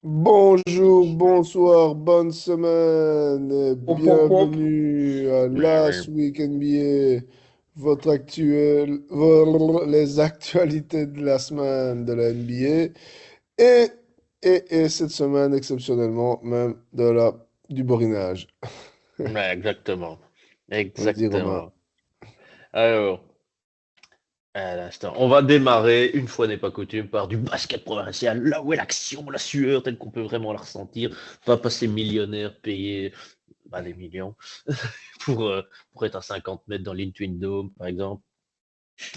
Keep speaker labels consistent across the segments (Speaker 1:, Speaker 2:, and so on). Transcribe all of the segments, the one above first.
Speaker 1: Bonjour, bonsoir, bonne semaine, et
Speaker 2: Pom, pom, pom.
Speaker 1: bienvenue à
Speaker 2: Ouais, ouais.
Speaker 1: Last Week NBA, les actualités de la semaine de la NBA et, et cette semaine exceptionnellement même du borinage.
Speaker 2: Ouais, exactement.
Speaker 1: Vas-y Romain.
Speaker 2: Exactement. Alors, à l'instant, on va démarrer, une fois n'est pas coutume, par du basket provincial, là où est l'action, la sueur, telle qu'on peut vraiment la ressentir. On va passer millionnaire, payer des millions pour, euh, pour être à 50 mètres dans l'Intwin Dome, par exemple,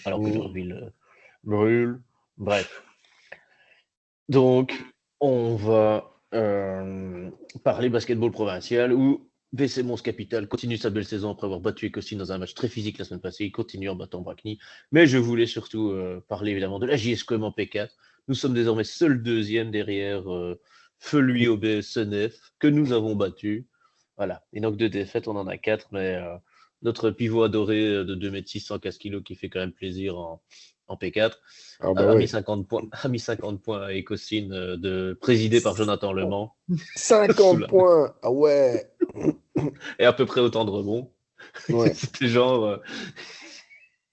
Speaker 2: alors que leur
Speaker 1: Mm.
Speaker 2: ville brûle. Bref. Donc, on va parler basketball provincial où VC Mons Capital continue sa belle saison après avoir battu Écossine dans un match très physique la semaine passée. Il continue en battant Brackney. Mais je voulais surtout parler évidemment de la JSQM en P4. Nous sommes désormais seul deuxième derrière Feluy OB Senef que nous avons battu. Voilà. Et donc, deux défaites, on en a quatre, mais notre pivot adoré de 2,6 m 115 kg qui fait quand même plaisir en P4
Speaker 1: Ah bah
Speaker 2: a mis
Speaker 1: oui.
Speaker 2: 50 points, a mis 50 points à Écosine, présidé par Jonathan Lemans, sous
Speaker 1: 50
Speaker 2: la...
Speaker 1: points, ah ouais.
Speaker 2: et à peu près autant de rebonds.
Speaker 1: Ouais.
Speaker 2: C'était genre,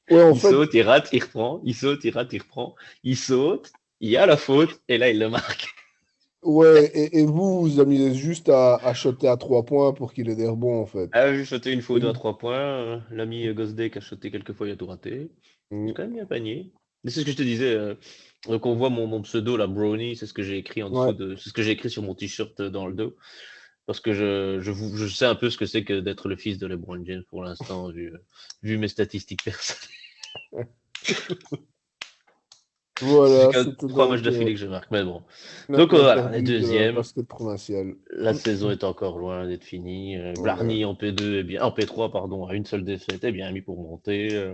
Speaker 1: Ouais, en
Speaker 2: il
Speaker 1: fait,
Speaker 2: saute, il rate, il reprend, il saute, il rate, il reprend, il saute, il y a la faute, et là, il le marque.
Speaker 1: ouais, et vous, vous amusez juste à shotter à 3 points pour qu'il ait des rebonds, en fait.
Speaker 2: Ah, j'ai shoté une fois ou
Speaker 1: Et
Speaker 2: deux à
Speaker 1: vous-
Speaker 2: 3 points. L'ami Gosdek a shoté quelques fois, il a tout raté. J'ai
Speaker 1: Mm.
Speaker 2: quand même mis un panier. Mais c'est ce que je te disais. Donc on voit mon pseudo, la Brownie, c'est ce que j'ai écrit en
Speaker 1: Ouais.
Speaker 2: dessous de. C'est ce que j'ai écrit sur mon t-shirt dans le dos. Parce que je sais un peu ce que c'est que d'être le fils de LeBron James pour l'instant, vu mes statistiques personnelles. C'est
Speaker 1: Voilà,
Speaker 2: quand même
Speaker 1: c'était
Speaker 2: 3 matchs
Speaker 1: donc
Speaker 2: d'affilée que je marque. Mais bon. Donc voilà, les
Speaker 1: l'interview de
Speaker 2: deuxièmes.
Speaker 1: basket provincial.
Speaker 2: La saison est encore loin d'être finie.
Speaker 1: Voilà.
Speaker 2: Blarney en P2, en P3, pardon, a une seule défaite, est bien mis pour monter.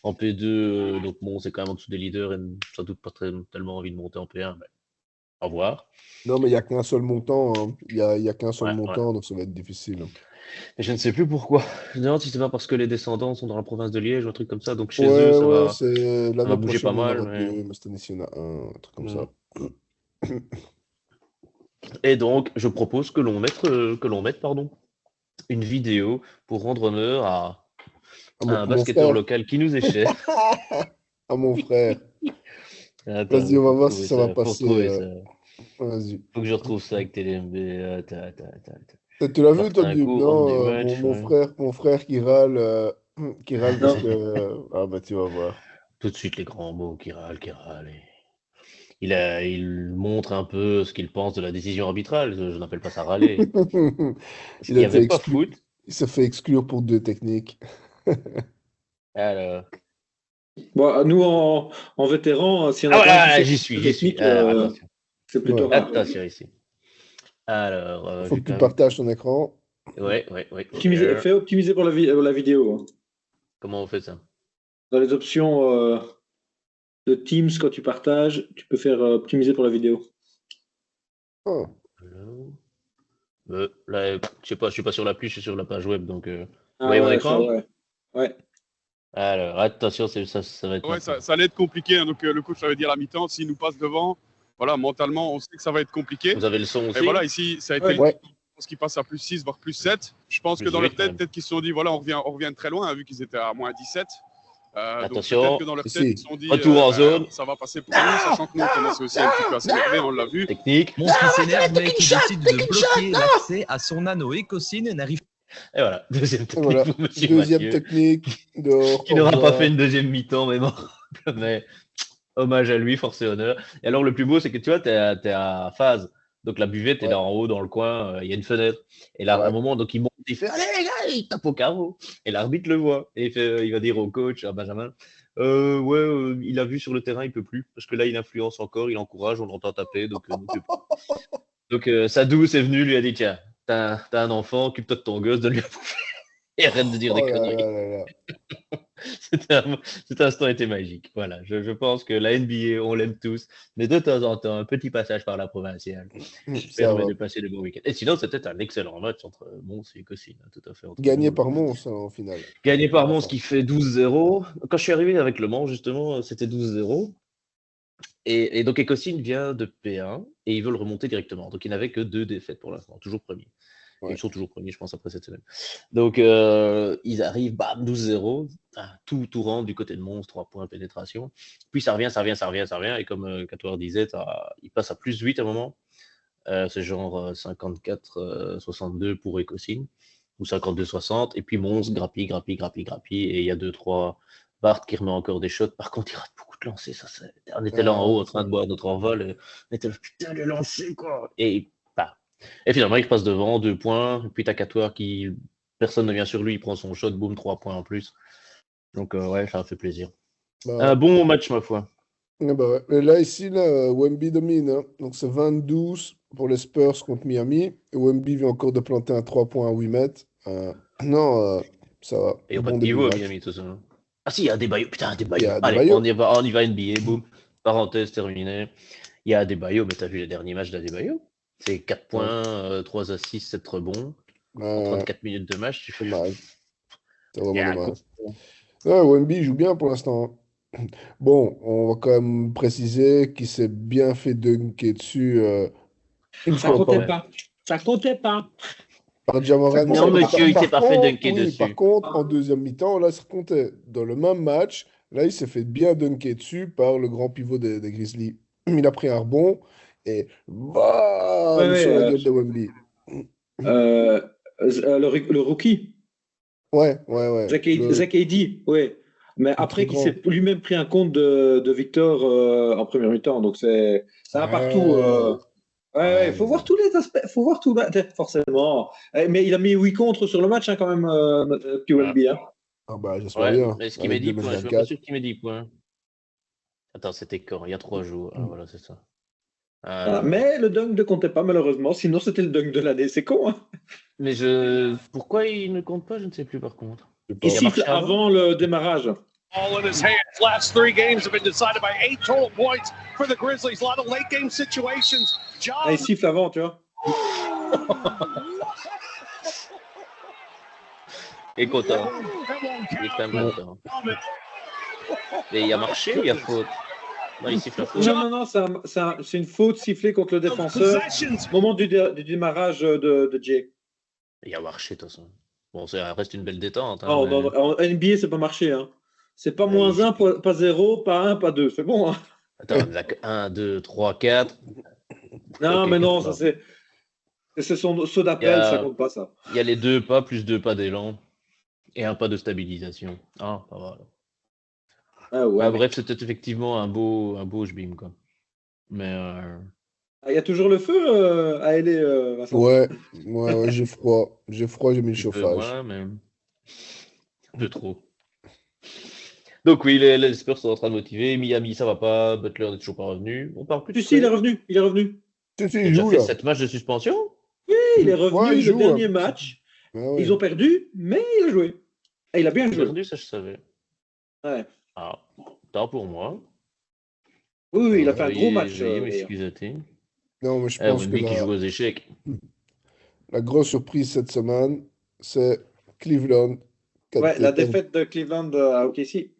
Speaker 2: En P2, donc bon, c'est quand même en dessous des leaders et sans doute pas tellement envie de monter en P1, mais au revoir.
Speaker 1: Non, mais il n'y a qu'un seul montant, hein. Il y a qu'un seul
Speaker 2: Ouais, ouais.
Speaker 1: montant, donc ça va être difficile.
Speaker 2: Et je ne sais plus pourquoi. Je me demande si c'est pas parce que les descendants sont dans la province de Liège ou un truc comme ça, donc chez eux,
Speaker 1: Ouais, ouais, c'est
Speaker 2: ça va
Speaker 1: l'année
Speaker 2: bouger pas
Speaker 1: prochaine, il y en
Speaker 2: mal.
Speaker 1: aura deux, mais cette année-ci, il y en a un truc comme
Speaker 2: Mm.
Speaker 1: ça.
Speaker 2: Et donc, je propose que l'on mette, pardon, une vidéo pour rendre honneur
Speaker 1: À
Speaker 2: à un
Speaker 1: mon
Speaker 2: basketteur
Speaker 1: frère.
Speaker 2: local qui nous est cher.
Speaker 1: À mon frère. Vas-y,
Speaker 2: Attends,
Speaker 1: on va voir si ça va
Speaker 2: faut
Speaker 1: passer.
Speaker 2: retrouver ça.
Speaker 1: Vas-y.
Speaker 2: Faut que je retrouve ça avec TDMB. Attends.
Speaker 1: Tu l'as vu, toi,
Speaker 2: Martin
Speaker 1: Guillaume?
Speaker 2: Court, on the
Speaker 1: Non,
Speaker 2: match, ouais.
Speaker 1: mon frère qui râle parce
Speaker 2: Non.
Speaker 1: que. Ah, bah, tu vas voir.
Speaker 2: Tout de suite les grands mots qui râle. Il montre un peu ce qu'il pense de la décision arbitrale. Je n'appelle pas ça râler.
Speaker 1: Il
Speaker 2: Il
Speaker 1: a
Speaker 2: n'y
Speaker 1: été
Speaker 2: avait pas
Speaker 1: exclu.
Speaker 2: foot.
Speaker 1: Il s'est fait exclure pour deux techniques.
Speaker 2: Alors.
Speaker 3: Bon, nous, en vétéran, s'il y en
Speaker 2: Ah
Speaker 3: a pas un qui
Speaker 2: voilà,
Speaker 3: sait
Speaker 2: j'y suis,
Speaker 3: la
Speaker 2: j'y suis.
Speaker 3: technique,
Speaker 2: Alors attention.
Speaker 3: c'est plutôt
Speaker 1: Ouais.
Speaker 3: rare.
Speaker 2: Attention ici. Alors,
Speaker 1: Il
Speaker 2: je
Speaker 1: faut
Speaker 2: vais
Speaker 1: que tu
Speaker 2: quand même.
Speaker 1: partages ton écran.
Speaker 2: Ouais.
Speaker 3: Fais optimiser pour la vidéo, hein.
Speaker 2: Comment on fait ça?
Speaker 3: Dans les options de Teams, quand tu partages, tu peux faire optimiser pour la vidéo.
Speaker 1: Ah.
Speaker 2: Alors, là, je sais pas, je suis pas sur l'appli, je suis sur la page web, donc. Vous
Speaker 3: Ah
Speaker 2: voyez mon
Speaker 3: ouais, ça,
Speaker 2: écran?
Speaker 3: ouais. Ouais.
Speaker 2: Alors, attention, ça va être
Speaker 4: Ouais,
Speaker 2: maintenant.
Speaker 4: ça allait être compliqué, hein. Donc le coach avait dit à la mi-temps, s'il nous passe devant, voilà, mentalement, on sait que ça va être compliqué.
Speaker 2: Vous avez le son
Speaker 4: Et
Speaker 2: aussi?
Speaker 4: voilà, ici, ça a été
Speaker 3: Ouais.
Speaker 4: le
Speaker 1: Ouais.
Speaker 4: parce qu'ils passent à plus 6, voire plus 7. Je pense que
Speaker 2: Plus
Speaker 4: dans leur
Speaker 2: 8
Speaker 4: tête,
Speaker 2: même.
Speaker 4: peut-être qu'ils se sont dit, voilà, on revient très loin, hein, vu qu'ils étaient à moins 17. Donc peut-être
Speaker 2: Attention,
Speaker 4: que dans leur tête, ils
Speaker 1: Ici.
Speaker 4: se sont dit,
Speaker 2: retour en zone,
Speaker 4: ça va passer pour nous, sachant que nous, on commençait aussi un petit peu à s'énerver, on l'a vu.
Speaker 2: technique.
Speaker 5: Mons qui s'énerve, mais qui décide de bloquer l'accès à son anneau Écosine n'arrive
Speaker 2: Et voilà, deuxième
Speaker 1: Et
Speaker 2: technique
Speaker 1: voilà.
Speaker 2: pour Monsieur
Speaker 1: Deuxième
Speaker 2: Mathieu,
Speaker 1: technique. Dehors.
Speaker 2: qui
Speaker 1: Au
Speaker 2: n'aura pas fait
Speaker 1: revoir.
Speaker 2: une deuxième mi-temps, mais bon, mais hommage à lui, force et honneur. Et alors, le plus beau, c'est que tu vois, t'es à phase. Donc, la buvette est
Speaker 1: Ouais.
Speaker 2: là en haut, dans le coin, il y a une fenêtre. Et là, à un
Speaker 1: Ouais.
Speaker 2: moment, donc, il monte, il fait, allez, les gars, il tape au carreau. Et l'arbitre le voit. Et il va dire au coach, à Benjamin, ouais, il a vu sur le terrain, il peut plus. Parce que là, il influence encore, il encourage, on l'entend taper, donc, non, il peut plus. Donc, Sadou est venu, lui a dit, tiens, t'as un enfant, occupe-toi de ton gosse, donne-lui à bouffer. Et arrête de dire des
Speaker 1: Oh là
Speaker 2: conneries.
Speaker 1: là là là.
Speaker 2: Cet instant était magique. Voilà, je pense que la NBA, on l'aime tous, mais de temps en temps, un petit passage par la provinciale
Speaker 1: Ça
Speaker 2: permet
Speaker 1: va.
Speaker 2: de passer de bons week-ends. Et sinon, c'était un excellent match entre Mons et Cossine, hein, tout à fait, entre
Speaker 1: Gagné
Speaker 2: nous.
Speaker 1: par Mons, hein, au final.
Speaker 2: Gagné
Speaker 1: À
Speaker 2: par
Speaker 1: la
Speaker 2: Mons
Speaker 1: fin.
Speaker 2: qui fait 12-0. Quand je suis arrivé avec Le Mans, justement, c'était 12-0. Et donc Ekosine vient de P1 et ils veulent remonter directement. Donc ils n'avaient que 2 défaites pour l'instant, toujours premier.
Speaker 1: Ouais.
Speaker 2: Ils sont toujours premiers, je pense, après cette semaine. Donc ils arrivent, bam, 12-0, tout rentre du côté de Mons, 3 points pénétration. Puis ça revient. Et comme Catoire disait, ils passent à plus 8 à un moment. C'est genre 54-62 pour Ekosine, ou 52-60. Et puis Mons grappille. Et il y a 2-3 Bart qui remet encore des shots. Par contre, il rate beaucoup de lancers. On était là en haut en train de boire notre envol. Et on était là, putain, le lancer, quoi. Et finalement, il passe devant, 2 points. Et puis t'as Catoire qui. Personne ne vient sur lui, il prend son shot, boum, 3 points en plus. Donc, ouais, ça a fait plaisir. Un bon match, ma foi.
Speaker 1: Ouais. Et là, ici, Wemby domine. Hein. Donc, c'est 20-12 pour les Spurs contre Miami. Et Wemby vient encore de planter un 3 points à 8 mètres. Ça va.
Speaker 2: Et il n'y a pas
Speaker 1: Bon
Speaker 2: de
Speaker 1: début
Speaker 2: pivot à
Speaker 1: match.
Speaker 2: Miami, tout ça. Ah si, il y a des baillots. Putain, des
Speaker 1: Il y a
Speaker 2: baillots. Allez,
Speaker 1: Adebayo.
Speaker 2: on y va NBA, boum. Parenthèse terminée. Il y a Adebayo, mais t'as vu les derniers matchs d'Adebayo? C'est 4 points, 3 assists, 7 rebonds. En 34 minutes de match, tu fais.
Speaker 1: Dommage. C'est vraiment
Speaker 2: Yeah,
Speaker 1: dommage. Ouais, Wemby joue bien pour l'instant. Bon, on va quand même préciser qu'il s'est bien fait dunker dessus une
Speaker 3: Ça
Speaker 1: fois
Speaker 3: comptait pas. Ça comptait pas.
Speaker 1: par Jamoran.
Speaker 2: Non, monsieur, il s'est pas fait dunker
Speaker 1: oui,
Speaker 2: dessus.
Speaker 1: par contre, en deuxième mi-temps, là, ça comptait. Dans le même match, là, il s'est fait bien dunker dessus par le grand pivot des Grizzlies. Il a pris un rebond et bam,
Speaker 3: Ouais,
Speaker 1: sur la gueule de Wemby.
Speaker 3: le rookie,
Speaker 1: Ouais.
Speaker 3: Zach AD, ouais. Mais après,
Speaker 1: très
Speaker 3: qu'il s'est lui-même pris un compte de Victor en première mi-temps. Donc, ça va partout. Il faut voir tous les aspects. Faut voir tout, forcément. Mais il a mis 8 contre sur le match, hein, quand même, QLB. Hein.
Speaker 1: Ah bah, j'espère
Speaker 2: Ouais,
Speaker 1: bien.
Speaker 2: mais est-ce qu'il met
Speaker 1: Avec
Speaker 2: 10 points? Je suis même pas
Speaker 1: 2024.
Speaker 2: sûr qu'il met 10 points. Attends, c'était quand? Il y a 3 jours. Ah, voilà, c'est ça.
Speaker 3: Voilà. Mais le dunk ne comptait pas, malheureusement. Sinon, c'était le dunk de l'année. C'est con, hein.
Speaker 2: Mais pourquoi il ne compte pas? Je ne sais plus par contre.
Speaker 3: Il
Speaker 2: a
Speaker 3: siffle
Speaker 2: marché avant
Speaker 3: avant le démarrage.
Speaker 6: All in his hands. Last 3 games have been decided by 8 total points for the Grizzlies. A lot of late game situations.
Speaker 3: Ah, il siffle avant, tu vois.
Speaker 2: Et content. Il est quand même content. Et il a marché ou il y a faute? Non, il siffle la faute.
Speaker 3: Non, c'est une faute sifflée contre le défenseur au moment du démarrage de Jay.
Speaker 2: Il a marché, de toute façon. Bon, ça reste une belle détente. Hein,
Speaker 3: Oh,
Speaker 2: mais...
Speaker 3: En NBA, c'est pas marché. Hein. C'est pas moins 1, pas 0, pas 1, pas 2. C'est bon. Hein.
Speaker 2: Attends, 1, 2, 3, 4.
Speaker 3: Non,
Speaker 2: Okay,
Speaker 3: mais non, ça c'est son saut d'appel, ça compte pas, ça.
Speaker 2: Il y a les 2 pas, plus 2 pas d'élan. Et un pas de stabilisation. Ah, pas mal.
Speaker 3: Ah, ouais,
Speaker 2: bref, c'était effectivement un beau jbim, quoi. Mais.
Speaker 3: Il y a toujours le feu à LA, Vincent.
Speaker 1: Ouais, j'ai froid. J'ai mis le chauffage.
Speaker 2: Moins, mais un peu trop. Donc oui, les Spurs sont en train de motiver. Miami, ça va pas. Butler n'est toujours pas revenu. On parle plus de
Speaker 3: Si, il est revenu. Il
Speaker 1: Il
Speaker 2: a déjà fait 7 matchs de suspension.
Speaker 3: Oui, il est revenu
Speaker 1: il joue,
Speaker 3: le dernier match.
Speaker 1: Ouais.
Speaker 3: Ils ont perdu, mais il a joué. Et il a bien joué.
Speaker 2: Perdu, ça je savais.
Speaker 3: Ouais.
Speaker 2: Ah, tant pour moi.
Speaker 3: Oui, il a fait un gros match.
Speaker 2: Veuillez m'excuser.
Speaker 1: Non, mais je pense que
Speaker 2: qui joue aux échecs.
Speaker 1: La grosse surprise cette semaine, c'est Cleveland.
Speaker 3: Ouais, la défaite de Cleveland à OKC.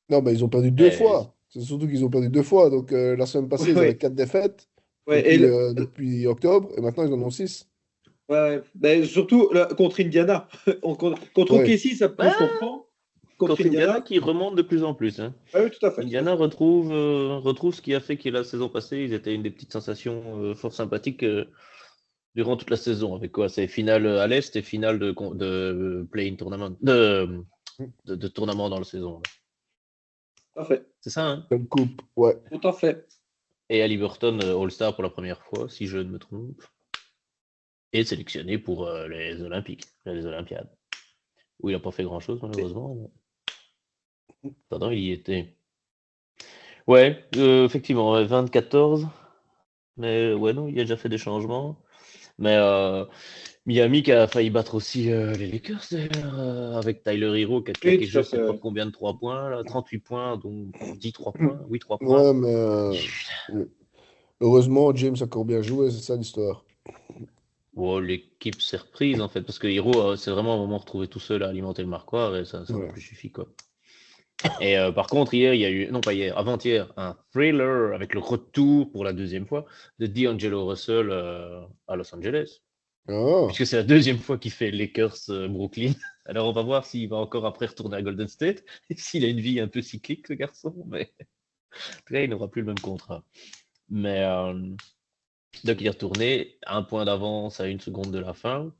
Speaker 1: Non, mais ils ont perdu 2 fois. C'est surtout qu'ils ont perdu 2 fois. Donc, la semaine passée, ils avaient 4 défaites depuis octobre. Et maintenant, ils en ont 6.
Speaker 3: Ouais, mais surtout contre Indiana. contre OKC, ça peut se comprendre.
Speaker 2: Contre Indiana qui remonte de plus en plus. Hein.
Speaker 3: Oui, tout à fait.
Speaker 2: Indiana retrouve ce qui a fait que la saison passée, ils étaient une des petites sensations fort sympathiques durant toute la saison. Avec quoi? C'est finale à l'Est et finale de play-in tournament. De tournament dans la saison.
Speaker 3: Tout à fait.
Speaker 2: C'est ça, hein?
Speaker 1: Comme coupe, ouais.
Speaker 3: Tout à fait.
Speaker 2: Et Haliburton, All-Star pour la première fois, si je ne me trompe. Et sélectionné pour les Olympiades. Où il n'a pas fait grand-chose, malheureusement. Mais... Pardon, il y était. Ouais, effectivement, 24-14. Mais ouais, non, il a déjà fait des changements. Mais Miami qui a failli battre aussi les Lakers, d'ailleurs, avec Tyler Hero qui a claqué je sais pas combien de 3 points, là, 38 points, donc 10 3 points. Oui, 3 points.
Speaker 1: Ouais, mais heureusement, James a encore bien joué, c'est ça l'histoire.
Speaker 2: Oh, l'équipe s'est reprise, en fait, parce que Hero, c'est vraiment un moment retrouvé tout seul à alimenter le marquoir, et ça n'a plus suffi, quoi. Et par contre, hier, il y a eu, non pas hier, avant-hier, un thriller avec le retour pour la deuxième fois de D'Angelo Russell à Los Angeles.
Speaker 1: Ah,
Speaker 2: Puisque c'est la deuxième fois qu'il fait Lakers Brooklyn. Alors on va voir s'il va encore après retourner à Golden State, s'il a une vie un peu cyclique ce garçon, mais en tout cas il n'aura plus le même contrat. Mais donc il est retourné, 1 point d'avance à 1 seconde de la fin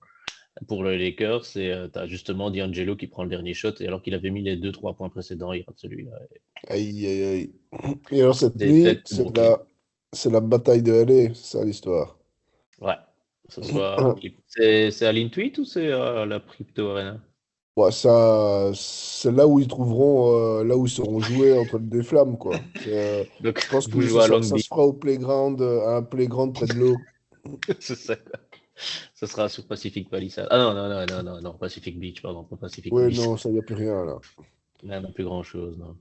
Speaker 2: pour les Lakers, et tu as justement D'Angelo qui prend le dernier shot, et alors qu'il avait mis les 2-3 points précédents, il rate celui-là.
Speaker 1: aïe, aïe, aïe. Et alors, cette nuit,
Speaker 2: Défaite de Brooklyn.
Speaker 1: c'est la bataille de LA, c'est ça l'histoire.
Speaker 2: Ouais, ce soir. C'est à l'Intuit ou c'est à la Crypto Arena?
Speaker 1: Ouais, ça, c'est là où ils trouveront, là où ils seront joués entre les deux flammes, quoi.
Speaker 2: Donc
Speaker 1: Je pense
Speaker 2: vous
Speaker 1: que
Speaker 2: jouez à Long
Speaker 1: ça
Speaker 2: Beach,
Speaker 1: se fera au playground, à un playground près de l'eau.
Speaker 2: c'est ça. Ce sera sur Pacific Palisades. Ah non, Pacific Beach, pardon, pas Pacific
Speaker 1: Ouais,
Speaker 2: Palisades.
Speaker 1: non, ça, y a plus rien, là.
Speaker 2: Là, non, plus grand-chose, non.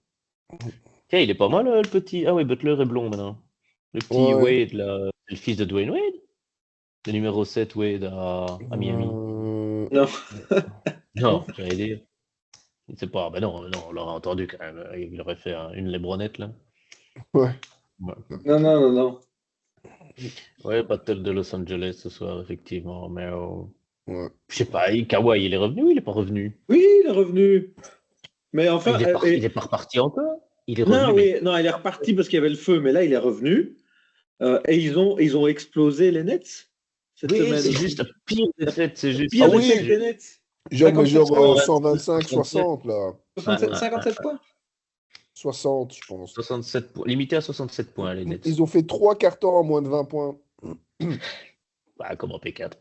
Speaker 2: Tiens, il est pas mal, le petit... Ah oui, Butler est blond, maintenant. Le petit
Speaker 1: Ouais.
Speaker 2: Wade, là, c'est le fils de Dwayne Wade? Le numéro 7, Wade, à Miami.
Speaker 3: Non.
Speaker 2: Non, j'allais dire. Je ne sais pas. Ben non, on l'aurait entendu quand même. Il aurait fait une Lebronette, là.
Speaker 1: Ouais.
Speaker 2: Ouais.
Speaker 3: Non.
Speaker 2: Ouais, Battle de Los Angeles ce soir, effectivement. Mais
Speaker 1: Ouais.
Speaker 2: je sais pas, Kawhi, il est revenu ou il est pas revenu?
Speaker 3: Oui, il est revenu. Mais enfin.
Speaker 2: Il est pas reparti encore? Il est
Speaker 3: Non,
Speaker 2: revenu, mais...
Speaker 3: oui, non, il est reparti parce qu'il y avait le feu, mais là, il est revenu. Et ils ont explosé les Nets cette
Speaker 2: Oui,
Speaker 3: semaine.
Speaker 2: c'est juste la pire défaite, c'est juste...
Speaker 3: Pire
Speaker 1: Ah oui.
Speaker 3: défaite des Nets.
Speaker 1: Genre, mais
Speaker 3: 57
Speaker 1: genre
Speaker 3: points.
Speaker 1: 125-60, là.
Speaker 3: 57 points.
Speaker 1: 60, je pense.
Speaker 2: 67 points, limité à 67 points, les Nets.
Speaker 1: Ils ont fait 3 cartons en moins de 20 points.
Speaker 2: Bah, comme en P4.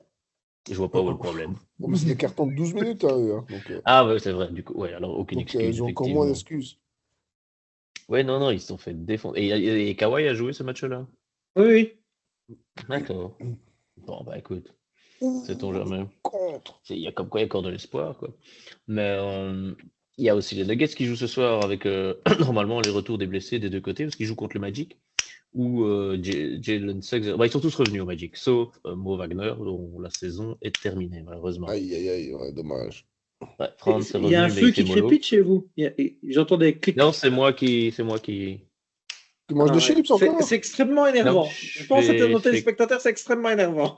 Speaker 2: Je vois pas où est le problème.
Speaker 1: Bon, mais c'est des cartons de 12 minutes, hein, eux, hein. Donc,
Speaker 2: Ah ouais, c'est vrai, du coup, ouais, alors aucune excuse,
Speaker 1: ils ont encore moins
Speaker 2: effectivement.
Speaker 1: d'excuses.
Speaker 2: Ouais, non, ils se sont fait défendre. Et Kawhi a joué ce match-là?
Speaker 3: Oui.
Speaker 2: D'accord. Bon, bah écoute, sait-on jamais.
Speaker 1: Contre.
Speaker 2: Il y a comme quoi il y a encore de l'espoir, quoi. Mais il y a aussi les Nuggets qui jouent ce soir avec normalement les retours des blessés des deux côtés, parce qu'ils jouent contre le Magic, où Jalen Suggs... Bah, ils sont tous revenus au Magic, sauf Mo Wagner, dont la saison est terminée, malheureusement.
Speaker 1: Aïe, aïe, aïe, ouais, dommage.
Speaker 2: Ouais, Franz est
Speaker 3: Il y a un
Speaker 2: revenu, mais
Speaker 3: feu
Speaker 2: il fait
Speaker 3: qui
Speaker 2: mollo.
Speaker 3: crépite chez vous. J'entends des clics.
Speaker 2: Non, c'est moi qui...
Speaker 1: Tu manges des chips encore?
Speaker 3: C'est extrêmement énervant.
Speaker 2: Non,
Speaker 3: je pense que nos téléspectateurs, c'est extrêmement énervant.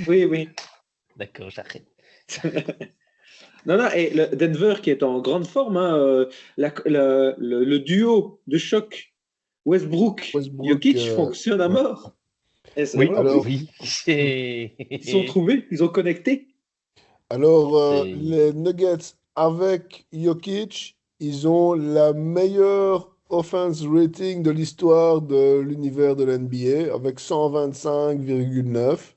Speaker 3: Oui.
Speaker 2: D'accord, j'arrête.
Speaker 3: Non, et le Denver qui est en grande forme, hein, le duo de choc Westbrook-Jokic fonctionne à mort. Et
Speaker 2: Oui,
Speaker 1: alors,
Speaker 2: oui.
Speaker 3: Ils sont trouvés, ils ont connecté.
Speaker 1: Alors, les Nuggets avec Jokic, ils ont la meilleure offense rating de l'histoire de l'univers de l'NBA avec 125,9.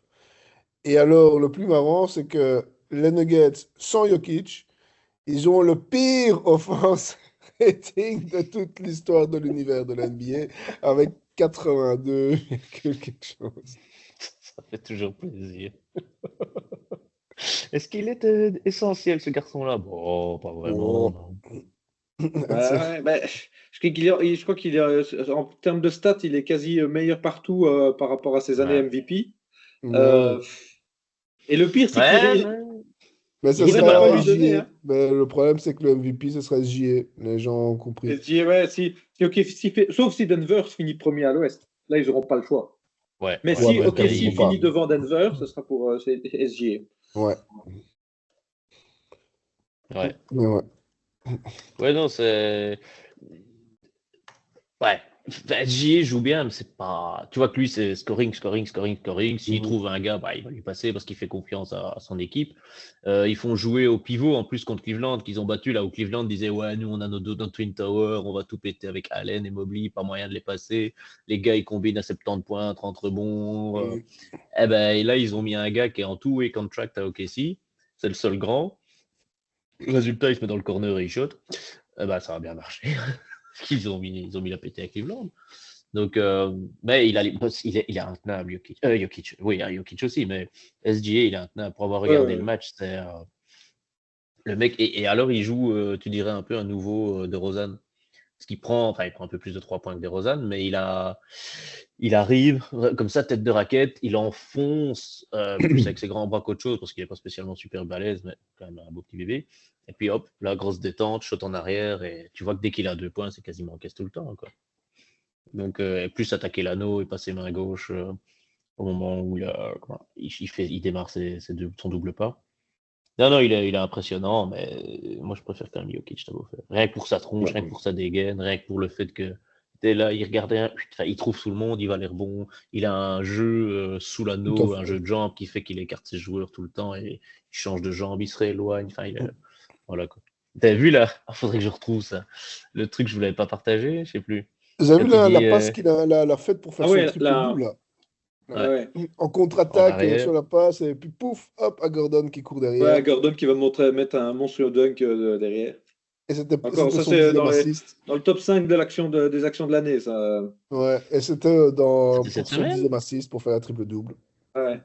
Speaker 1: Et alors, le plus marrant, c'est que les Nuggets sans Jokic, ils ont le pire offense rating de toute l'histoire de l'univers de l'NBA avec 82, quelque chose.
Speaker 2: Ça fait toujours plaisir. Est-ce qu'il est essentiel, ce garçon-là? Bon, pas vraiment. Non.
Speaker 3: Je crois qu'il est, en termes de stats, il est quasi meilleur partout par rapport à ses années MVP. Et le pire, c'est qu'il
Speaker 1: mais ça sera SGA. Hein. Mais le problème, c'est que le MVP, ce sera SGA. Les gens ont compris.
Speaker 3: SGA, ouais, sauf si Denver finit premier à l'Ouest. Là, ils n'auront pas le choix.
Speaker 2: Ouais,
Speaker 3: mais si OKC finit devant Denver, ce sera pour SGA.
Speaker 1: Ouais.
Speaker 2: Ouais, non, c'est... Ouais. SGA joue bien, mais c'est pas... Tu vois que lui, c'est scoring. S'il trouve un gars, bah, il va lui passer parce qu'il fait confiance à son équipe. Ils font jouer au pivot, en plus, contre Cleveland, qu'ils ont battu, là où Cleveland disait, ouais, nous, on a nos Twin Tower, on va tout péter avec Allen et Mobley, pas moyen de les passer. Les gars, ils combinent à 70 points, 30 rebonds. Et là, ils ont mis un gars qui est en two-way contract à OKC. C'est le seul grand. Résultat, il se met dans le corner et il shot. Ça a bien marché. Ils ont mis la pété à Cleveland. Donc, mais il est intenable, Jokic. Oui, Jokic aussi, mais SGA, il est intenable. Pour avoir regardé le match, c'est le mec. Et alors, il joue, tu dirais, un peu un nouveau de Rosanne. Parce qu'il prend un peu plus de 3 points que des Rosanne, mais il arrive comme ça, tête de raquette, il enfonce, plus avec ses grands bras qu'autre chose, parce qu'il n'est pas spécialement super balèze, mais quand même un beau petit bébé. Et puis hop, la grosse détente, shot en arrière, et tu vois que dès qu'il a 2 points, c'est quasiment caisse tout le temps, quoi. Donc, et plus attaquer l'anneau et passer main gauche au moment où il démarre son double pas. Non, il est impressionnant, mais moi je préfère quand même Jokic, je t'avoue. Rien que pour sa tronche, rien que pour sa dégaine, rien que pour le fait que t'es là, il regardait, il trouve tout le monde, il va les rebonds, il a un jeu sous
Speaker 1: Tout à
Speaker 2: l'anneau,
Speaker 1: fait.
Speaker 2: un jeu de jambes qui fait qu'il écarte ses joueurs tout le temps et il change de jambe, il se rééloigne. Voilà quoi. T'as vu là? Il faudrait que je retrouve ça. Le truc, je vous l'avais pas partagé, je sais plus.
Speaker 1: Vous avez vu
Speaker 2: Quand il
Speaker 1: la
Speaker 2: dit
Speaker 1: passe qu'il a la faite pour faire
Speaker 3: Ah
Speaker 1: son
Speaker 3: ouais,
Speaker 1: triple-double, là?
Speaker 3: ouais.
Speaker 1: En
Speaker 2: en
Speaker 1: contre-attaque
Speaker 2: arrière.
Speaker 1: sur la passe, et puis pouf, hop, à Gordon qui court derrière.
Speaker 3: Ouais, Gordon qui va mettre un monstrueux dunk derrière.
Speaker 1: Et c'était
Speaker 3: Encore, ça
Speaker 1: son
Speaker 3: c'est
Speaker 1: 10e assist.
Speaker 3: dans le top 5 des actions de l'année, ça.
Speaker 1: Ouais, et c'était
Speaker 2: C'était
Speaker 1: pour
Speaker 2: cette
Speaker 1: son
Speaker 2: semaine?
Speaker 1: 10e assist pour faire la triple-double.
Speaker 3: Ouais,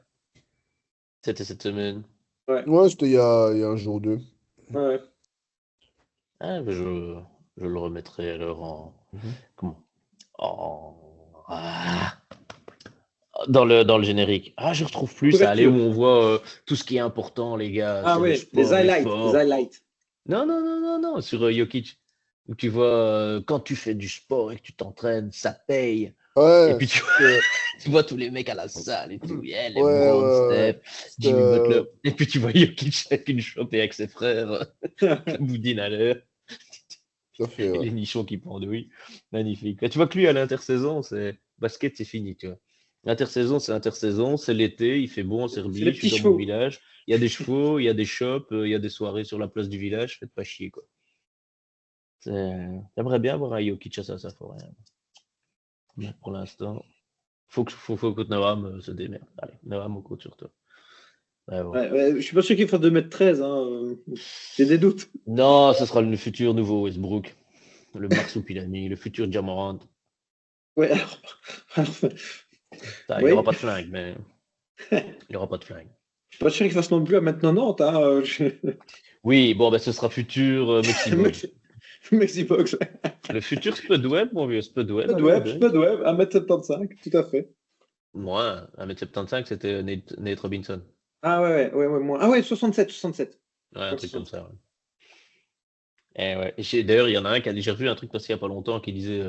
Speaker 2: C'était cette semaine.
Speaker 1: Ouais, c'était il y a un jour ou deux.
Speaker 3: ouais.
Speaker 2: Ah, ben, je le remettrai alors en. Comment? Dans le générique. Ah, je retrouve plus ça. Allez, où on voit tout ce qui est important, les gars.
Speaker 3: Ah
Speaker 2: C'est le
Speaker 3: oui, les
Speaker 2: sport,
Speaker 3: highlights,
Speaker 2: l'effort.
Speaker 3: les highlights.
Speaker 2: Non, sur Jokic. Où tu vois, quand tu fais du sport et que tu t'entraînes, ça paye.
Speaker 1: Ouais,
Speaker 2: Et puis tu vois tous les mecs à la salle et tout. Yeah, les
Speaker 1: Ouais,
Speaker 2: Brown,
Speaker 1: ouais.
Speaker 2: Steph, Jimmy Butler. Et puis tu vois Jokic avec une chope et avec ses frères, la boudine à l'heure,
Speaker 1: Ça fait,
Speaker 2: et
Speaker 1: ouais.
Speaker 2: les nichons qui pendouillent. Magnifique. Et tu vois que lui, à l'intersaison, basket, c'est fini, tu vois. L'intersaison, c'est l'été, il fait beau en Serbie,
Speaker 3: C'est les
Speaker 2: je suis
Speaker 3: petits
Speaker 2: dans mon
Speaker 3: chevaux.
Speaker 2: village. Il y a des chevaux, il y a des shops, il y a des soirées sur la place du village, faites pas chier, quoi. J'aimerais bien avoir un Jokic à ça pour rien. Mais pour l'instant, faut que Noam se démerde. Allez, Noam, on compte sur toi. Ouais, bon.
Speaker 3: Ouais, je suis pas sûr qu'il fasse 2,13 m, hein. J'ai des doutes.
Speaker 2: Non, ce sera le futur nouveau Westbrook, le Marsupilami, le futur Jamorant.
Speaker 3: Ouais,
Speaker 2: Il
Speaker 3: oui.
Speaker 2: n'y aura pas de flingue, mais il n'y aura pas de flingue.
Speaker 3: Je suis pas sûr qu'il fasse non plus à mettre 90, hein.
Speaker 2: Oui, bon, ben ce sera futur Mexibox.
Speaker 3: Mexibox.
Speaker 2: Le futur Spudweb, mon vieux Spudweb.
Speaker 3: Spudweb, 1,75 m, tout à fait.
Speaker 2: Moi, 1m75, c'était Nate Robinson.
Speaker 3: Ah ouais, moi. Ah ouais, 67.
Speaker 2: Ouais, un truc comme ça. Ouais. Et ouais. Et d'ailleurs, il y en a un j'ai revu un truc passé il n'y a pas longtemps qui disait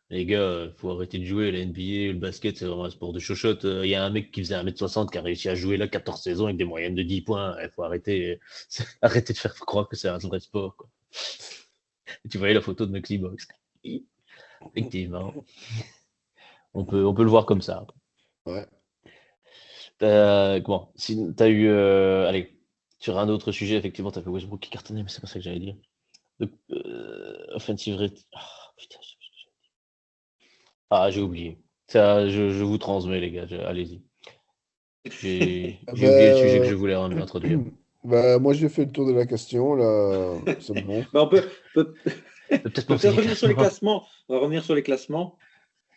Speaker 2: les gars, faut arrêter de jouer, la NBA, le basket, c'est vraiment un sport de chochotte. Il y a un mec qui faisait 1m60 qui a réussi à jouer là 14 saisons avec des moyennes de 10 points. Il faut arrêter de faire croire que c'est un vrai sport, quoi. Et tu voyais la photo de Mexibox. Effectivement. On peut le voir comme ça.
Speaker 1: Ouais.
Speaker 2: Comment? Si tu as eu. Allez, sur un autre sujet, effectivement, tu as fait Westbrook qui cartonnait, mais c'est pas ça que j'allais dire. Donc, offensive rate. Oh, putain, j'ai oublié. Ça, je vous transmets, les gars. Allez-y. J'ai oublié le sujet que je voulais introduire.
Speaker 1: Moi, j'ai fait le tour de la question, là. C'est bon.
Speaker 3: Bah, on peut
Speaker 2: Peut-être
Speaker 3: revenir sur les classements. On va revenir sur les classements.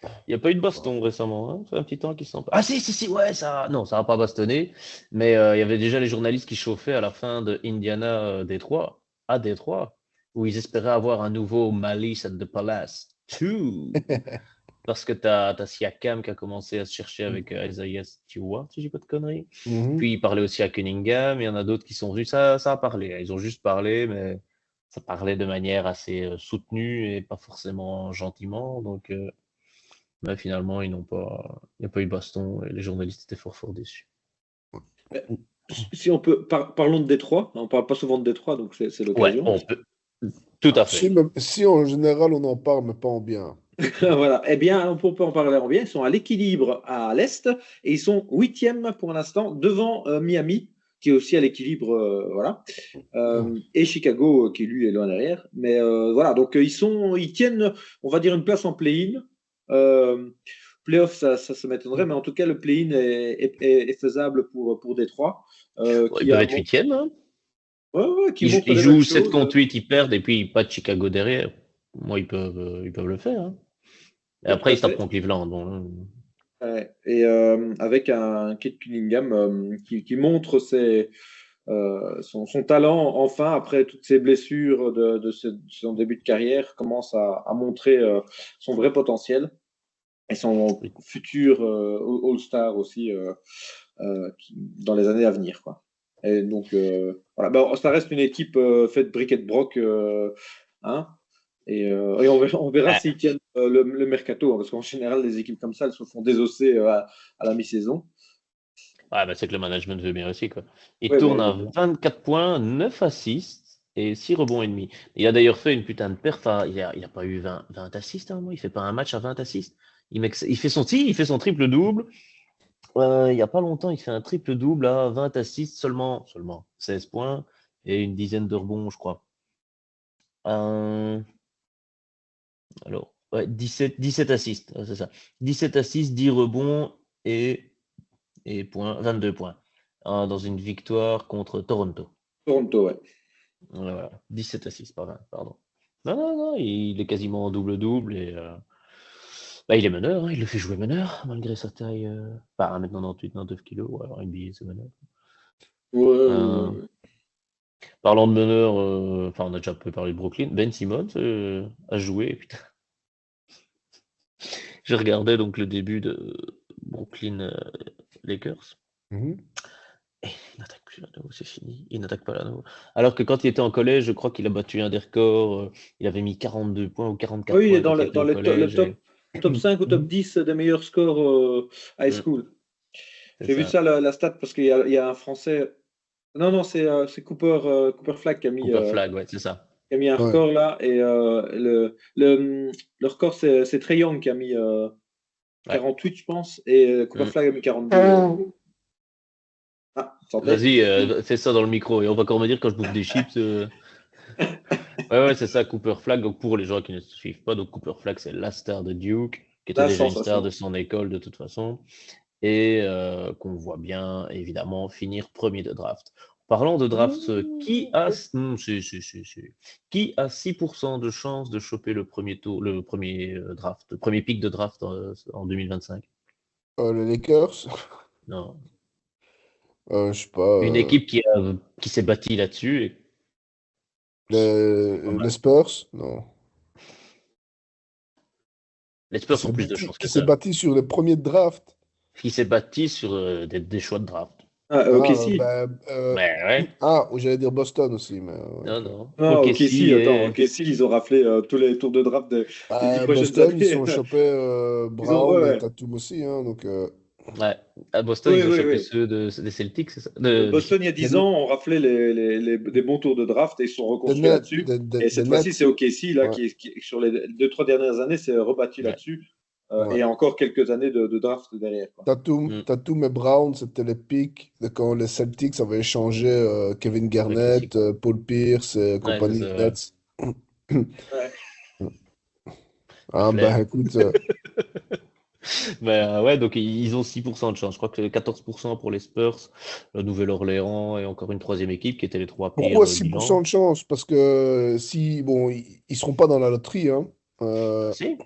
Speaker 2: Il n'y a pas eu de baston récemment, hein. Ça fait un petit temps qu'ils sont pas. Ah si, ouais, ça. Non, ça n'a pas bastonné. Mais il y avait déjà les journalistes qui chauffaient à la fin de Indiana Détroit, à Détroit, où ils espéraient avoir un nouveau Malice at the Palace 2. Parce que t'as Siakam qui a commencé à se chercher avec Isaiah Stewart, si j'ai pas de conneries. Puis il parlait aussi à Cunningham. Il y en a d'autres qui sont venus. Ça a parlé. Ils ont juste parlé, mais ça parlait de manière assez soutenue et pas forcément gentiment. Donc. Mais finalement, il n'y a pas eu de baston et les journalistes étaient fort déçus.
Speaker 3: Si on peut, parlons de Détroit. On ne parle pas souvent de Détroit, donc c'est l'occasion.
Speaker 2: Ouais, on peut. Tout à fait.
Speaker 1: Si en général on en parle, mais pas en bien.
Speaker 3: Voilà. Eh bien, on peut en parler en bien. Ils sont à l'équilibre à l'Est et ils sont 8e pour l'instant devant Miami, qui est aussi à l'équilibre. Voilà. Et Chicago, qui lui est loin derrière. Mais voilà, donc ils tiennent, on va dire, une place en play-in. Playoff, ça m'étonnerait, mais en tout cas, le play-in est faisable pour Détroit.
Speaker 2: Ils peuvent être 8e. Hein.
Speaker 3: Ouais,
Speaker 2: ils jouent 7 contre 8, ils perdent, et puis pas de Chicago derrière. Moi, ils peuvent le faire. Hein. Et après, ils taperont Cleveland. Bon.
Speaker 3: Ouais, et avec un Kate Cunningham qui montre son talent, enfin, après toutes ces blessures de son début de carrière, commence à montrer son vrai potentiel. Et son futur All-Star aussi dans les années à venir, quoi. Et donc, voilà. Ben, ça reste une équipe faite brick et de broc. Hein. Et on verra
Speaker 2: Ouais.
Speaker 3: s'ils tiennent le mercato, hein, parce qu'en général, les équipes comme ça, elles se font désosser à la mi-saison.
Speaker 2: Ouais, bah, c'est que le management veut bien aussi, quoi. Il
Speaker 3: Ouais,
Speaker 2: tourne
Speaker 3: mais
Speaker 2: à 24 points, 9 assists et 6 rebonds et demi. Il a d'ailleurs fait une putain de perf. Il a pas eu 20 assists à un moment. Il fait pas un match à 20 assists. Il fait son triple-double. Il y a pas longtemps, il fait un triple-double à 20 assists, seulement 16 points et une dizaine de rebonds, je crois. Alors, ouais, 17 assists, c'est ça. 17 assists, 10 rebonds et 22 points. Dans une victoire contre Toronto.
Speaker 3: Toronto, ouais.
Speaker 2: Voilà. 17 assists, pas 20, pardon. Non, il est quasiment en double-double et bah, il est meneur, hein, il le fait jouer meneur, malgré sa taille. Pas 1m98, 99 kg, ou alors NBA, c'est meneur.
Speaker 3: Ouais.
Speaker 2: Parlant de meneur, enfin, on a déjà un peu parlé de Brooklyn. Ben Simmons a joué, putain. J'ai regardé donc le début de Brooklyn Lakers.
Speaker 1: Mhm.
Speaker 2: Et il n'attaque plus à nouveau, c'est fini. Il n'attaque pas à nouveau. Alors que quand il était en collège, je crois qu'il a battu un des records. Il avait mis 42 points ou 44
Speaker 3: Oui, il
Speaker 2: points
Speaker 3: est dans
Speaker 2: quand il était au
Speaker 3: le
Speaker 2: collège.
Speaker 3: top 5 ou top
Speaker 1: Mhm.
Speaker 3: 10 des meilleurs scores high school.
Speaker 2: C'est
Speaker 3: J'ai vu
Speaker 2: ça.
Speaker 3: ça, la stat, parce qu'il y a un Français. Non, c'est Cooper Flag
Speaker 2: Cooper Flag, ouais, c'est ça.
Speaker 3: qui a mis un
Speaker 1: Ouais.
Speaker 3: record là. Et le record, c'est Trae Young qui a mis 48, je pense. Et Cooper
Speaker 2: Mm.
Speaker 3: Flag a mis 42. Ah, santé.
Speaker 2: Vas-y, fais ça dans le micro et on va encore me dire quand je bouffe des chips. Ouais, c'est ça, Cooper Flag. Donc pour les gens qui ne suivent pas, donc Cooper Flag, c'est la star de Duke, qui était
Speaker 3: La
Speaker 2: déjà une star
Speaker 3: sensation.
Speaker 2: de son école de toute façon, et qu'on voit bien évidemment finir premier de draft. Parlant de draft, qui a 6% de chance de choper le premier tour, le premier draft, le premier pick de draft en 2025?
Speaker 1: Les Lakers,
Speaker 2: Non.
Speaker 1: je sais pas,
Speaker 2: Une équipe qui s'est bâtie là-dessus. Et pas mal.
Speaker 1: les Spurs, non.
Speaker 2: Les Spurs ont plus de chances
Speaker 1: Qui
Speaker 2: que
Speaker 1: s'est
Speaker 2: ça.
Speaker 1: bâti sur les premiers drafts.
Speaker 2: Qui s'est bâti sur des choix de draft.
Speaker 3: Ok,
Speaker 1: Ah,
Speaker 3: si.
Speaker 2: Ouais.
Speaker 1: j'allais dire Boston aussi, mais
Speaker 2: Non,
Speaker 1: ok.
Speaker 2: non.
Speaker 3: Ah, ok, si, attends.
Speaker 2: et...
Speaker 3: Ok, si, ils ont raflé tous les tours de draft des 10 prochaines
Speaker 1: Boston, ils
Speaker 3: années.
Speaker 1: sont chopés
Speaker 3: Ils ont,
Speaker 1: Brown et
Speaker 3: ouais.
Speaker 1: Tatum aussi, hein, donc
Speaker 2: Ouais. À Boston,
Speaker 3: Oui,
Speaker 2: ils ont
Speaker 3: oui,
Speaker 2: chopé
Speaker 3: oui.
Speaker 2: ceux des Celtics, c'est ça?
Speaker 3: Boston, il y a 10 ans, ont raflé des bons tours de draft et ils sont
Speaker 1: des
Speaker 3: reconstruits
Speaker 1: Nets,
Speaker 3: là-dessus.
Speaker 1: des
Speaker 3: Et cette fois-ci,
Speaker 1: Nets,
Speaker 3: c'est OKC là,
Speaker 1: ouais,
Speaker 3: qui, sur les 2-3 dernières années, s'est rebattu
Speaker 2: Ouais.
Speaker 3: là-dessus.
Speaker 1: ouais.
Speaker 3: Et encore quelques années de draft derrière. Quoi.
Speaker 1: Tatum et Brown, c'était les pics de quand les Celtics avaient échangé Kevin
Speaker 2: Ouais,
Speaker 1: Garnett,
Speaker 2: classique.
Speaker 1: Paul Pierce et
Speaker 2: Ouais, c'est
Speaker 1: compagnie
Speaker 2: ça.
Speaker 1: Nets.
Speaker 3: Ouais.
Speaker 1: Ah,
Speaker 2: Flemme.
Speaker 1: bah écoute,
Speaker 2: Mais ouais, donc ils ont 6% de chance. Je crois que 14% pour les Spurs, la Nouvelle-Orléans et encore une troisième équipe qui étaient les trois
Speaker 1: pourquoi
Speaker 2: pires
Speaker 1: 6%
Speaker 2: bilans.
Speaker 1: de chance? Parce que si, bon, ils seront pas dans la loterie, hein.
Speaker 2: Si,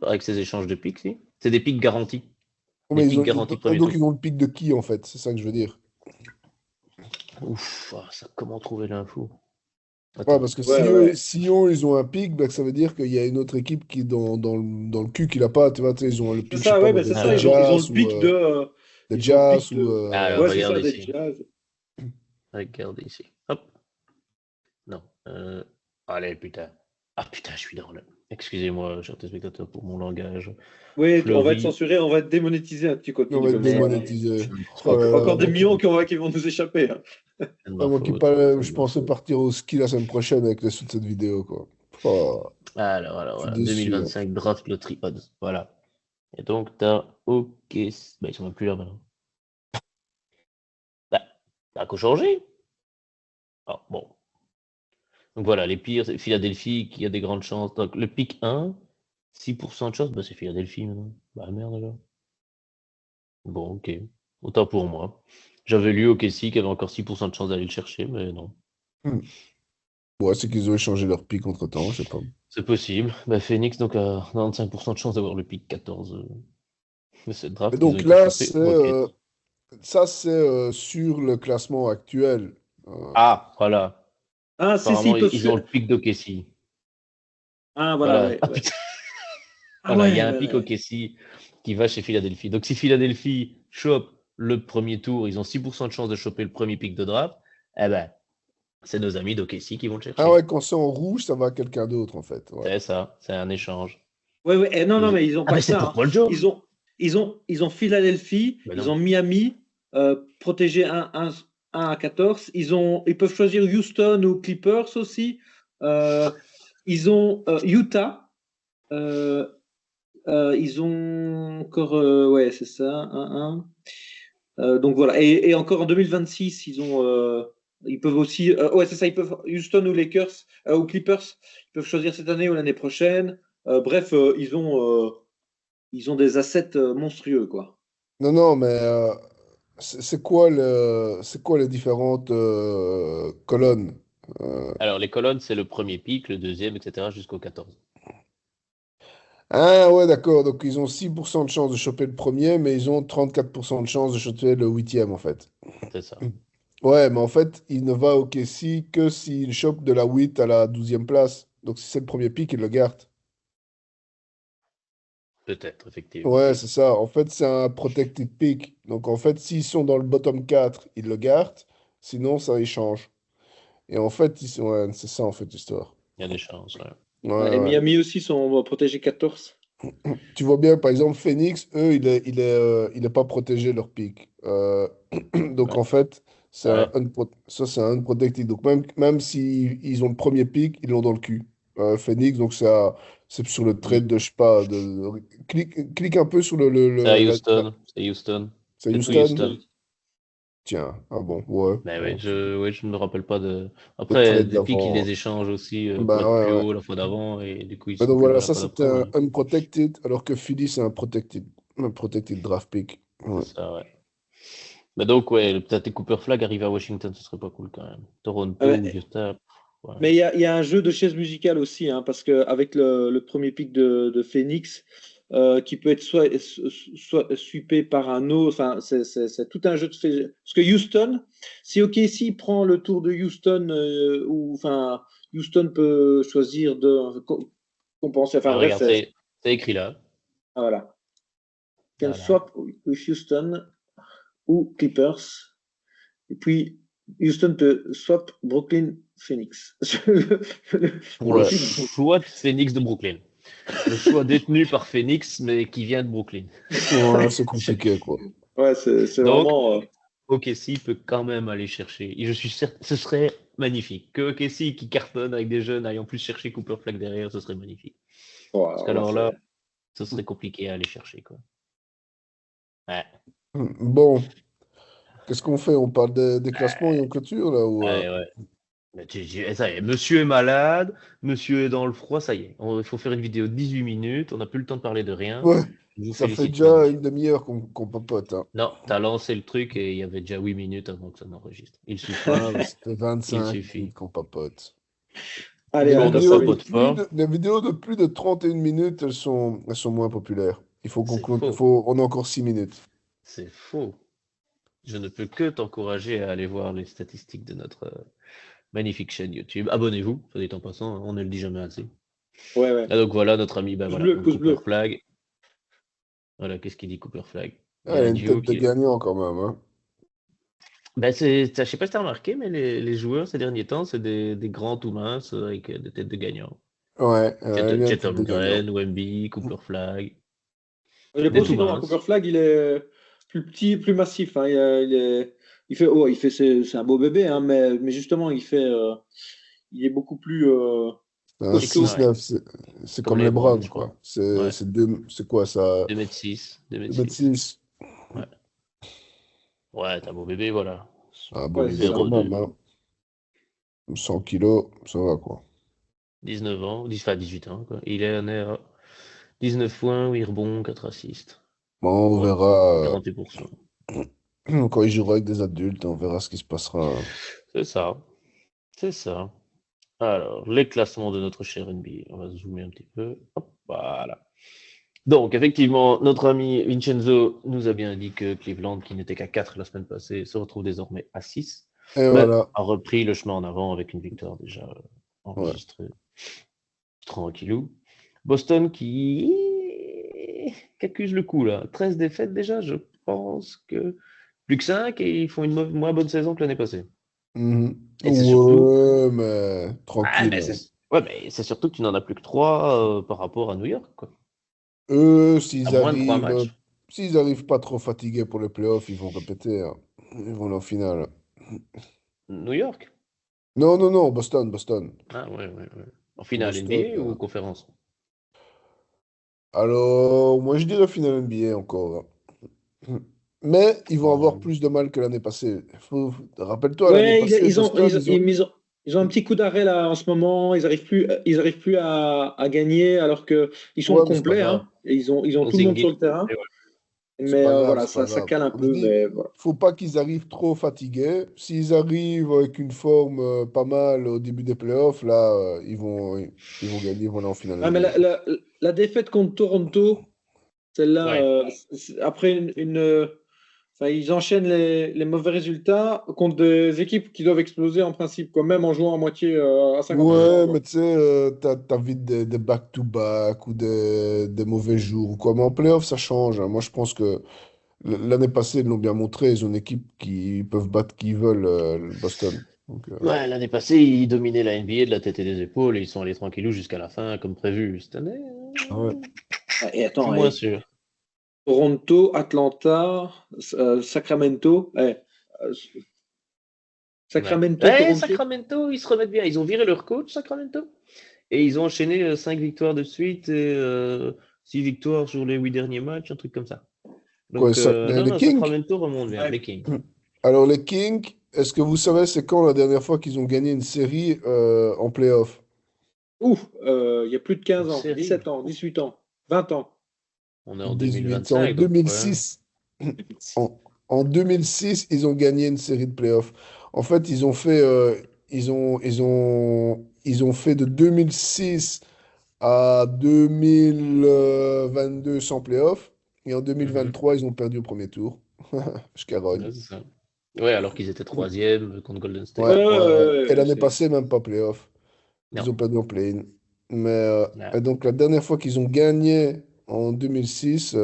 Speaker 2: avec ces échanges de pics, si. C'est des pics garantis. Des
Speaker 1: Mais
Speaker 2: pics garantis premier
Speaker 1: donc
Speaker 2: tour.
Speaker 1: ils ont le pic de qui en fait? C'est ça que je veux dire.
Speaker 2: Ouf, ça, comment trouver l'info?
Speaker 1: Ouais,
Speaker 2: Attends.
Speaker 1: parce que
Speaker 3: Ouais.
Speaker 1: si eux, ils ont un pic, bah, ça veut dire qu'il y a une autre équipe qui est dans le cul qui l'a pas. Tu vois, ils ont le
Speaker 3: C'est
Speaker 1: pic, je sais
Speaker 3: ça,
Speaker 1: pas,
Speaker 3: ouais,
Speaker 1: moi,
Speaker 3: mais c'est
Speaker 2: Ah
Speaker 3: ça.
Speaker 2: ouais.
Speaker 3: Ils ont le
Speaker 1: Jazz ou
Speaker 3: pic de.
Speaker 1: des
Speaker 3: Ils ont le pic
Speaker 1: Jazz ou
Speaker 3: de.
Speaker 2: Alors,
Speaker 3: Ouais, c'est
Speaker 2: regarde
Speaker 3: ça, des
Speaker 2: ici.
Speaker 3: Jazz.
Speaker 2: Regarde ici. Hop. Non. Allez, putain. Ah putain, je suis dans le. Excusez-moi, chers téléspectateurs, pour mon langage.
Speaker 3: Oui, on va être
Speaker 2: Fleuri.
Speaker 3: censuré, on va être démonétisé un petit
Speaker 1: on
Speaker 3: continue
Speaker 1: va être
Speaker 3: comme ça.
Speaker 1: démonétisé.
Speaker 2: Je ne
Speaker 1: Oh
Speaker 2: crois
Speaker 1: là
Speaker 2: pas.
Speaker 1: là,
Speaker 3: Encore des
Speaker 1: moi
Speaker 3: millions qui vont nous échapper. Hein.
Speaker 2: C'est de ma
Speaker 1: moi
Speaker 2: faute. C'est
Speaker 1: je
Speaker 2: de ma
Speaker 1: pensais
Speaker 2: faute.
Speaker 1: partir au ski la semaine prochaine avec les sous de cette vidéo, quoi. Oh, je suis
Speaker 2: Voilà.
Speaker 1: déçu, hein.
Speaker 2: 2025 Draft Lottery Odds. Voilà. Et donc, t'as OK. Bah, ils sont même plus là maintenant. Bah, ça a qu'à changer. Ah, bon. Donc voilà, les pires, c'est Philadelphie qui a des grandes chances. Donc le pick 1, 6% de chance, bah c'est Philadelphie maintenant. Bah merde alors. Bon, ok. Autant pour moi. J'avais lu au Kessie qui avait encore 6% de chance d'aller le chercher, mais non.
Speaker 1: Ouais, c'est qu'ils ont échangé leur pic entre temps, je sais pas.
Speaker 2: C'est possible. Bah, Phoenix donc a 95% de chance d'avoir le pick 14 de cette
Speaker 1: Et
Speaker 2: draft qu'ils ont
Speaker 1: donc
Speaker 2: été
Speaker 1: là,
Speaker 2: chopés. Rockets.
Speaker 1: ça, c'est sur le classement actuel. Euh,
Speaker 2: Ah, voilà.
Speaker 3: Ah, si,
Speaker 2: Apparemment,
Speaker 3: ils peuvent
Speaker 2: ils ont
Speaker 3: faire.
Speaker 2: le pick d'Okessi.
Speaker 3: Ah, voilà,
Speaker 2: Voilà.
Speaker 3: ouais.
Speaker 2: Ah,
Speaker 3: Ouais.
Speaker 2: putain.
Speaker 3: Ah,
Speaker 2: Voilà, il y a un
Speaker 3: ouais.
Speaker 2: pick Okessi qui va chez Philadelphie. Donc si Philadelphie chope le premier tour, ils ont 6% de chance de choper le premier pick de draft, eh ben, c'est nos amis d'OKC qui vont le chercher.
Speaker 1: Ah ouais, quand c'est en rouge, ça va à quelqu'un d'autre, en fait. Ouais.
Speaker 2: C'est ça, c'est un échange.
Speaker 3: Ouais. Non, mais ils ont
Speaker 2: Ah,
Speaker 3: pas
Speaker 2: mais
Speaker 3: que
Speaker 2: c'est
Speaker 3: ça.
Speaker 2: pour
Speaker 3: Hein.
Speaker 2: Paul George.
Speaker 3: Ils ont Philadelphie,
Speaker 2: Mais
Speaker 3: ils
Speaker 2: non.
Speaker 3: ont Miami, protégé 1 à 14. Ils peuvent choisir Houston ou Clippers aussi. Ils ont Utah. Ils ont encore, ouais, c'est ça, 1. Donc voilà. Et encore en 2026, ils peuvent aussi, ouais, c'est ça, ils peuvent Houston ou Lakers ou Clippers, ils peuvent choisir cette année ou l'année prochaine. Bref, ils ont des assets monstrueux, quoi.
Speaker 1: Non, mais c'est quoi les différentes colonnes?
Speaker 2: Alors, les colonnes, c'est le premier pick, le deuxième, etc., jusqu'au 14.
Speaker 1: Ah ouais, d'accord. Donc ils ont 6% de chance de choper le premier, mais ils ont 34% de chance de choper le huitième, en fait.
Speaker 2: C'est ça.
Speaker 1: Ouais, mais en fait, il ne va au KC que s'il chope de la 8 à la 12e place. Donc si c'est le premier pick, il le garde.
Speaker 2: Peut-être, effectivement.
Speaker 1: Ouais, c'est ça. En fait, c'est un protected pick. Donc en fait, s'ils sont dans le bottom 4, ils le gardent. Sinon, ça, ils changent. Et en fait, ouais, c'est ça, en fait, l'histoire.
Speaker 2: Il y a des chances. Ouais.
Speaker 1: Ouais,
Speaker 3: Et
Speaker 1: ouais.
Speaker 3: Miami aussi sont protégés 14.
Speaker 1: Tu vois bien, par exemple, Phoenix, eux, il est pas protégé leur pick. Donc
Speaker 2: Ouais.
Speaker 1: en fait,
Speaker 2: Ouais.
Speaker 1: ça, c'est un unprotected. Donc même si ils ont le premier pick, ils l'ont dans le cul. Phoenix, donc c'est sur le trade de, je sais pas, clique un peu sur
Speaker 2: C'est à Houston. C'est Houston.
Speaker 1: c'est
Speaker 2: C'est tout
Speaker 1: Houston?
Speaker 2: Houston.
Speaker 1: Tiens, ah bon, ouais.
Speaker 2: Mais
Speaker 1: Bon,
Speaker 2: ouais, je ne me rappelle pas de.
Speaker 1: le
Speaker 2: Après,
Speaker 1: trade
Speaker 2: des pics, ils
Speaker 1: d'avant.
Speaker 2: les échangent aussi
Speaker 1: Bah
Speaker 2: pour être plus
Speaker 1: ouais, ouais.
Speaker 2: haut la fois d'avant, et du coup, ils
Speaker 1: Mais
Speaker 2: sont
Speaker 1: donc
Speaker 2: plus là
Speaker 1: voilà,
Speaker 2: la
Speaker 1: ça
Speaker 2: fois
Speaker 1: c'était
Speaker 2: d'après.
Speaker 1: un
Speaker 2: Voilà.
Speaker 1: unprotected, alors que Philly c'est un protected draft pick. Ouais.
Speaker 2: C'est ça, ouais. Mais donc, ouais, peut-être les Cooper Flag arriver à Washington, ce serait pas cool quand même. Toronto ou Utah. Ouais.
Speaker 3: Mais il y a un jeu de chaises musicales aussi, hein, parce qu'avec le premier pick de Phoenix, qui peut être soit sweepé par un autre, enfin, c'est tout un jeu de chaises. Parce que Houston, si OKC prend le tour de Houston, enfin, Houston peut choisir de compenser. Enfin,
Speaker 2: Ah,
Speaker 3: bref,
Speaker 2: regarde, c'est écrit là.
Speaker 3: voilà. Can
Speaker 2: Voilà.
Speaker 3: swap with Houston ou Clippers. Et puis, Houston peut swap Brooklyn Phoenix.
Speaker 2: Pour le
Speaker 1: Ouais.
Speaker 2: choix de Phoenix de Brooklyn. Le choix détenu par Phoenix, mais qui vient de Brooklyn.
Speaker 1: Ouais, c'est compliqué, quoi.
Speaker 3: Ouais, c'est
Speaker 2: Donc,
Speaker 3: vraiment.
Speaker 2: OKC peut quand même aller chercher. Et je suis certain, ce serait magnifique. Que OKC qui cartonne avec des jeunes aille en plus chercher Cooper Flag derrière, ce serait magnifique. Parce qu'alors là, ce serait compliqué à aller chercher, quoi. Ouais.
Speaker 1: Bon, qu'est-ce qu'on fait? On parle des classements et on clôture, là, ou,
Speaker 2: Ouais. Mais ça y est, monsieur est malade, monsieur est dans le froid, ça y est. Il faut faire une vidéo de 18 minutes, on n'a plus le temps de parler de rien.
Speaker 1: Ouais,
Speaker 2: Je vous
Speaker 1: ça fait
Speaker 2: félicite,
Speaker 1: déjà
Speaker 2: monsieur.
Speaker 1: une demi-heure qu'on papote, hein.
Speaker 2: Non, t'as lancé le truc et il y avait déjà 8 minutes avant que ça n'enregistre. Il suffit.
Speaker 1: Ça fait 25
Speaker 2: Il suffit.
Speaker 1: minutes qu'on papote.
Speaker 3: Allez,
Speaker 1: Les
Speaker 2: Bon, donc
Speaker 1: vidéos
Speaker 2: ça
Speaker 1: de
Speaker 2: botte
Speaker 1: plus
Speaker 2: pas.
Speaker 1: de, les vidéos de plus de 31 minutes, elles sont moins populaires.
Speaker 2: C'est faux.
Speaker 1: On a encore 6 minutes.
Speaker 2: C'est faux. Je ne peux que t'encourager à aller voir les statistiques de notre magnifique chaîne YouTube. Abonnez-vous, soit dit en passant, on ne le dit jamais assez.
Speaker 3: Ouais.
Speaker 2: Ah, donc voilà, notre ami, ben
Speaker 3: Pouce
Speaker 2: voilà,
Speaker 3: bleu,
Speaker 2: donc
Speaker 3: pouce
Speaker 2: Cooper
Speaker 3: bleu.
Speaker 2: Flag. Voilà, qu'est-ce qu'il dit Cooper Flag?
Speaker 1: Ah, il a une
Speaker 2: Duke,
Speaker 1: tête de gagnant quand même, hein.
Speaker 2: Ben je sais pas si tu as remarqué, mais les joueurs ces derniers temps, c'est des grands tout minces avec des têtes de gagnants.
Speaker 1: Ouais, il a une
Speaker 2: Chet
Speaker 1: tête de gagnant.
Speaker 2: Holmgren, Wemby, Cooper Flag.
Speaker 3: Il est pas
Speaker 2: Des
Speaker 3: aussi
Speaker 2: tout
Speaker 3: grand, hein.
Speaker 2: minces.
Speaker 3: Cooper Flag, il est plus petit, plus massif, hein. C'est un beau bébé, hein, mais justement, il est beaucoup plus
Speaker 1: Un
Speaker 3: costaud.
Speaker 1: 6-9, c'est comme les
Speaker 2: Browns,
Speaker 1: Browns,
Speaker 2: je crois.
Speaker 1: quoi. C'est
Speaker 2: Ouais.
Speaker 1: c'est quoi ça?
Speaker 2: 2m6.
Speaker 1: 2m6.
Speaker 2: Ouais. Ouais, t'as un beau bébé, voilà.
Speaker 1: Un beau
Speaker 3: Ouais,
Speaker 1: bébé
Speaker 3: c'est
Speaker 1: quand
Speaker 3: ça.
Speaker 1: même, hein. 100 kilos, ça va, quoi.
Speaker 2: 19 ans, enfin 18 ans, quoi. Il est né à 19 points, 8 rebonds, 4 assists.
Speaker 1: Bon, on
Speaker 2: Ouais,
Speaker 1: verra
Speaker 2: 48%.
Speaker 1: quand il jouera avec des adultes, on verra ce qui se passera.
Speaker 2: C'est ça. C'est ça. Alors, les classements de notre cher NBA. On va zoomer un petit peu. Hop, voilà. Donc, effectivement, notre ami Vincenzo nous a bien dit que Cleveland, qui n'était qu'à 4 la semaine passée, se retrouve désormais à 6.
Speaker 1: Et
Speaker 2: Mais
Speaker 1: voilà.
Speaker 2: a repris le chemin en avant avec une victoire déjà enregistrée. Tranquillou. Boston qui accuse le coup là. 13 défaites déjà, je pense que Plus que 5 et ils font une moins bonne saison que l'année passée.
Speaker 1: Mhm.
Speaker 2: Et c'est surtout.
Speaker 1: Ouais, mais
Speaker 2: Ah,
Speaker 1: tranquille.
Speaker 2: mais c'est surtout que tu n'en as plus que 3 par rapport à New York, quoi.
Speaker 1: Eux,
Speaker 2: À moins de 3 matchs.
Speaker 1: s'ils arrivent pas trop fatigués pour les playoffs, ils vont répéter, hein. Ils vont aller en finale.
Speaker 2: New York?
Speaker 1: Non, non, non, Boston, Boston.
Speaker 2: Ah, ouais, ouais, ouais. En finale
Speaker 1: Boston.
Speaker 2: NBA ou conférence?
Speaker 1: Alors, moi, je dirais finale NBA encore, hein. Mais ils vont avoir
Speaker 2: Euh,
Speaker 1: plus de mal que l'année passée. Rappelle-toi, l'année
Speaker 3: Ouais,
Speaker 1: passée, Boston, ils ont eu.
Speaker 3: ils ont un petit coup d'arrêt là en ce moment. Ils arrivent plus à gagner alors que ils sont au
Speaker 1: Ouais, mais c'est pas
Speaker 3: complet,
Speaker 1: grave.
Speaker 3: hein, et ils ont tout le monde sur
Speaker 2: Porzingis.
Speaker 3: le terrain.
Speaker 2: Et ouais.
Speaker 1: C'est
Speaker 3: Mais
Speaker 1: pas grave,
Speaker 3: voilà,
Speaker 1: c'est pas
Speaker 3: ça
Speaker 1: grave.
Speaker 3: cale un
Speaker 1: Je
Speaker 3: peu.
Speaker 1: dis,
Speaker 3: Mais voilà.
Speaker 1: faut pas qu'ils arrivent trop fatigués. S'ils arrivent avec une forme pas mal au début des playoffs, là, ils vont gagner, ils vont aller en finale
Speaker 3: Ah, mais
Speaker 1: NBA.
Speaker 3: la défaite contre Toronto, celle-là,
Speaker 2: Ouais.
Speaker 3: après enfin, ils enchaînent les mauvais résultats contre des équipes qui doivent exploser en principe, quoi, même en jouant à moitié à 50%,
Speaker 1: Ouais,
Speaker 3: quoi.
Speaker 1: mais tu sais, t'as vite des back-to-back ou des mauvais jours ou quoi. Mais en playoff, ça change, hein. Moi, je pense que l'année passée, ils l'ont bien montré. Ils ont une équipe qui peuvent battre qui ils veulent, le Boston. Donc,
Speaker 2: Ouais, l'année passée, ils dominaient la NBA de la tête et des épaules et ils sont allés tranquillou jusqu'à la fin, comme prévu. Cette année,
Speaker 1: ah ouais.
Speaker 3: Ah, et
Speaker 2: je suis
Speaker 3: attends,
Speaker 2: moins sûr.
Speaker 3: Toronto, Atlanta, Sacramento, euh,
Speaker 2: Ouais.
Speaker 3: Sacramento,
Speaker 2: Ouais,
Speaker 3: Toronto.
Speaker 2: Sacramento, ils se remettent bien. Ils ont viré leur coach, Sacramento, et ils ont enchaîné 5 victoires de suite et 6 victoires sur les 8 derniers matchs, un truc comme ça.
Speaker 1: Quoi,
Speaker 2: Donc,
Speaker 1: les,
Speaker 2: non,
Speaker 1: les
Speaker 2: non,
Speaker 1: Kings?
Speaker 2: Sacramento remonte bien,
Speaker 3: Ouais.
Speaker 2: les Kings.
Speaker 1: Alors, les Kings, est-ce que vous savez c'est quand la dernière fois qu'ils ont gagné une série en playoff?
Speaker 3: Ouf, il y a plus de 15
Speaker 2: Une
Speaker 3: ans,
Speaker 2: série,
Speaker 3: 17 ans, 18 ans, 20 ans.
Speaker 2: on est en
Speaker 1: 18, c'est en
Speaker 2: 2025, donc ouais.
Speaker 1: 2006. En 2006, ils ont gagné une série de playoffs. En fait, ils ont fait de 2006 à 2022 sans playoffs. Et en
Speaker 2: Mhm.
Speaker 1: 2023, ils ont perdu au premier tour. Je carogne.
Speaker 2: Ouais, c'est ça. Ouais, alors qu'ils étaient troisième contre Golden
Speaker 1: Ouais,
Speaker 2: State.
Speaker 3: Ouais,
Speaker 1: ouais, ouais. Et l'année
Speaker 3: c'est.
Speaker 1: passée, même pas playoff. Ils
Speaker 2: Non.
Speaker 1: ont perdu en play-in. Mais
Speaker 2: Ouais.
Speaker 1: et donc, la dernière fois qu'ils ont gagné en 2006,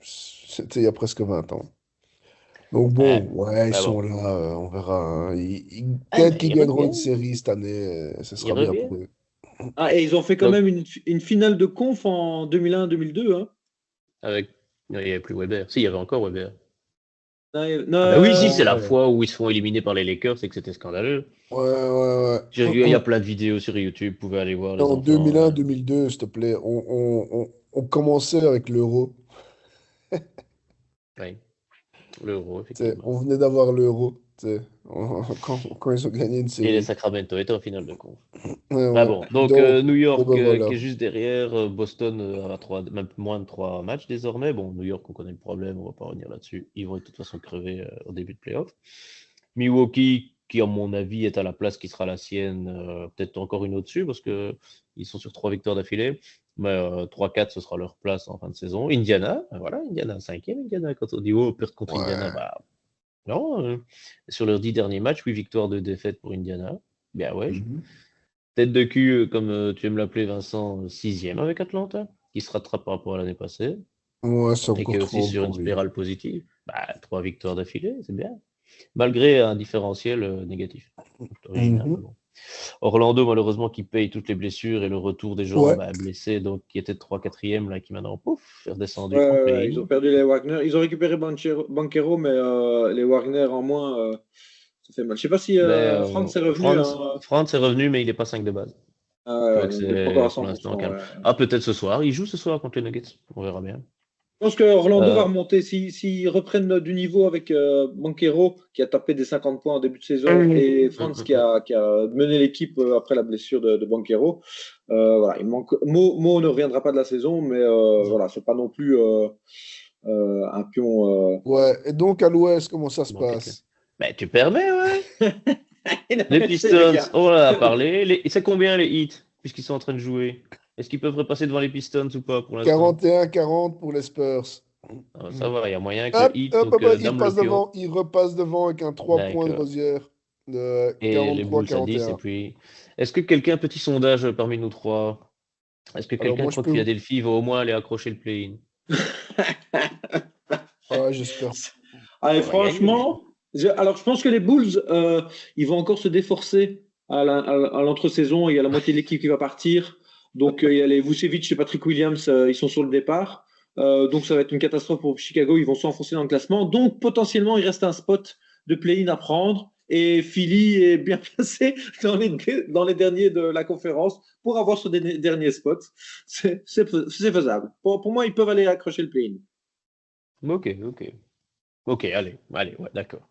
Speaker 1: c'était il y a presque 20 ans. Donc
Speaker 2: Ouais.
Speaker 1: bon, ouais, ils
Speaker 2: Mais bon.
Speaker 1: sont là, on verra, hein.
Speaker 2: Ah,
Speaker 1: Peut-être
Speaker 2: mais
Speaker 1: qu'ils
Speaker 2: ils
Speaker 1: gagneront une
Speaker 2: reviennent.
Speaker 1: série cette année, ce
Speaker 2: Ils
Speaker 1: sera bien pour
Speaker 2: reviennent.
Speaker 1: eux.
Speaker 3: Ah, et ils ont fait quand
Speaker 2: Donc,
Speaker 3: même une finale de conf en 2001-2002, hein.
Speaker 2: avec. Non, il n'y avait plus Weber. Si, il y avait encore Weber.
Speaker 3: Non, non,
Speaker 2: Ah bah oui, si, c'est la
Speaker 1: Ouais,
Speaker 2: fois où ils se font éliminer par les Lakers, c'est que c'était scandaleux.
Speaker 1: ouais, ouais,
Speaker 2: Il y a
Speaker 1: ouais.
Speaker 2: plein de vidéos sur YouTube, vous pouvez aller voir les
Speaker 1: En
Speaker 2: enfants.
Speaker 1: 2001-2002, s'il te plaît, on commençait avec l'euro.
Speaker 2: Ouais, l'Euro,
Speaker 1: Tu sais,
Speaker 2: effectivement.
Speaker 1: on venait d'avoir l'euro, tu sais, quand ils ont gagné une
Speaker 2: Et les
Speaker 1: série.
Speaker 2: Sacramento étaient en finale de conf.
Speaker 1: Ouais,
Speaker 2: Ah
Speaker 1: ouais.
Speaker 2: bon, donc
Speaker 1: Donc,
Speaker 2: New
Speaker 1: bon
Speaker 2: York
Speaker 1: ben voilà.
Speaker 2: qui est juste derrière, Boston a même moins de 3 matchs désormais. Bon, New York, on connaît le problème, on va pas revenir là-dessus. Ils vont de toute façon crever au début de playoff. Milwaukee, qui à mon avis est à la place qui sera la sienne, peut-être encore une au-dessus parce que ils sont sur 3 victoires d'affilée. Mais 3-4, ce sera leur place en fin de saison. Indiana, voilà, Indiana 5e. Indiana, quand on dit oh, perdre contre Indiana,
Speaker 1: Ouais.
Speaker 2: bah non. Sur leurs 10 derniers matchs, 8 victoires, 2 défaites pour Indiana. Bien ouais.
Speaker 1: Mhm.
Speaker 2: Tête de cul, comme tu aimes l'appeler, Vincent, 6e avec Atlanta, qui se rattrape par rapport à l'année passée,
Speaker 1: Ouais, c'est
Speaker 2: et qui
Speaker 1: encore
Speaker 2: est aussi
Speaker 1: trop haut
Speaker 2: sur une
Speaker 1: pour lui.
Speaker 2: spirale positive. Bah, 3 victoires d'affilée, c'est bien. Malgré un différentiel négatif. C'est original, mais
Speaker 1: Mhm.
Speaker 2: bon. Orlando, malheureusement, qui paye toutes les blessures et le retour des gens
Speaker 1: Ouais.
Speaker 2: bah, blessés, donc qui était 3-4e, là, qui maintenant, pouf, est redescendu
Speaker 3: Ouais,
Speaker 2: en
Speaker 3: ouais, ils
Speaker 2: play-in.
Speaker 3: ont perdu les Wagner. Ils ont récupéré Banquero, mais les Wagner en moins, ça fait mal. Je sais pas si
Speaker 2: Mais
Speaker 3: Franz est revenu, hein.
Speaker 2: Franz est revenu, mais il n'est pas 5 de base.
Speaker 3: Ah, ouais, ouais,
Speaker 2: Donc
Speaker 3: donc il n'est pas encore à
Speaker 2: c'est pour l'instant
Speaker 3: 100%.
Speaker 2: calme.
Speaker 3: Ouais.
Speaker 2: Ah, peut-être ce soir. Il joue ce soir contre les Nuggets. On verra bien.
Speaker 3: Je pense que Orlando va
Speaker 2: Euh,
Speaker 3: remonter. S'ils reprennent du niveau avec Banquero, qui a tapé des 50 points en début de saison, et Franz qui a mené l'équipe après la blessure de Banquero, voilà, il manque. Mo ne reviendra pas de la saison, mais voilà, c'est pas non plus un pion.
Speaker 1: Ouais. Et donc, à l'Ouest, comment ça se
Speaker 2: bon, quelqu'un.
Speaker 1: passe?
Speaker 2: Mais tu permets, ouais. Les
Speaker 3: Arrêtez, les
Speaker 2: Pistons,
Speaker 3: gars.
Speaker 2: on en a parlé. C'est combien les Heat, puisqu'ils sont en train de jouer? Est-ce qu'ils peuvent repasser devant les Pistons ou pas pour l'instant?
Speaker 1: 41-40 pour les Spurs.
Speaker 2: Ah, ça
Speaker 1: Mhm.
Speaker 2: va, il y a moyen que le
Speaker 1: Hop,
Speaker 2: Heat,
Speaker 1: hop,
Speaker 2: donc
Speaker 1: hop, hop, il
Speaker 2: dame le
Speaker 1: passe
Speaker 2: pion.
Speaker 1: devant. Il repasse devant avec un 3 points de
Speaker 2: D'accord.
Speaker 1: Rosière de
Speaker 2: Et les Bulls à 10, et
Speaker 1: 43-41.
Speaker 2: puis. Est-ce que quelqu'un, petit sondage parmi nous trois, est-ce que
Speaker 1: Alors,
Speaker 2: quelqu'un
Speaker 1: moi, je
Speaker 2: croit que
Speaker 1: peux.
Speaker 2: Philadelphie va au moins aller accrocher le play-in?
Speaker 1: j'espère.
Speaker 3: Allez,
Speaker 2: On va gagner.
Speaker 3: franchement, alors je pense que les Bulls, ils vont encore se déforcer à l'entre-saison. Il y a la moitié de l'équipe qui va partir. Donc, il y a les Vucevic et Patrick Williams, ils sont sur le départ. Donc, ça va être une catastrophe pour Chicago. Ils vont s'enfoncer dans le classement. Donc, potentiellement, il reste un spot de play-in à prendre. Et Philly est bien placé dans les derniers de la conférence pour avoir ce dernier spot. C'est faisable. Pour moi, ils peuvent aller accrocher le play-in.
Speaker 2: Ok, allez, ouais, d'accord.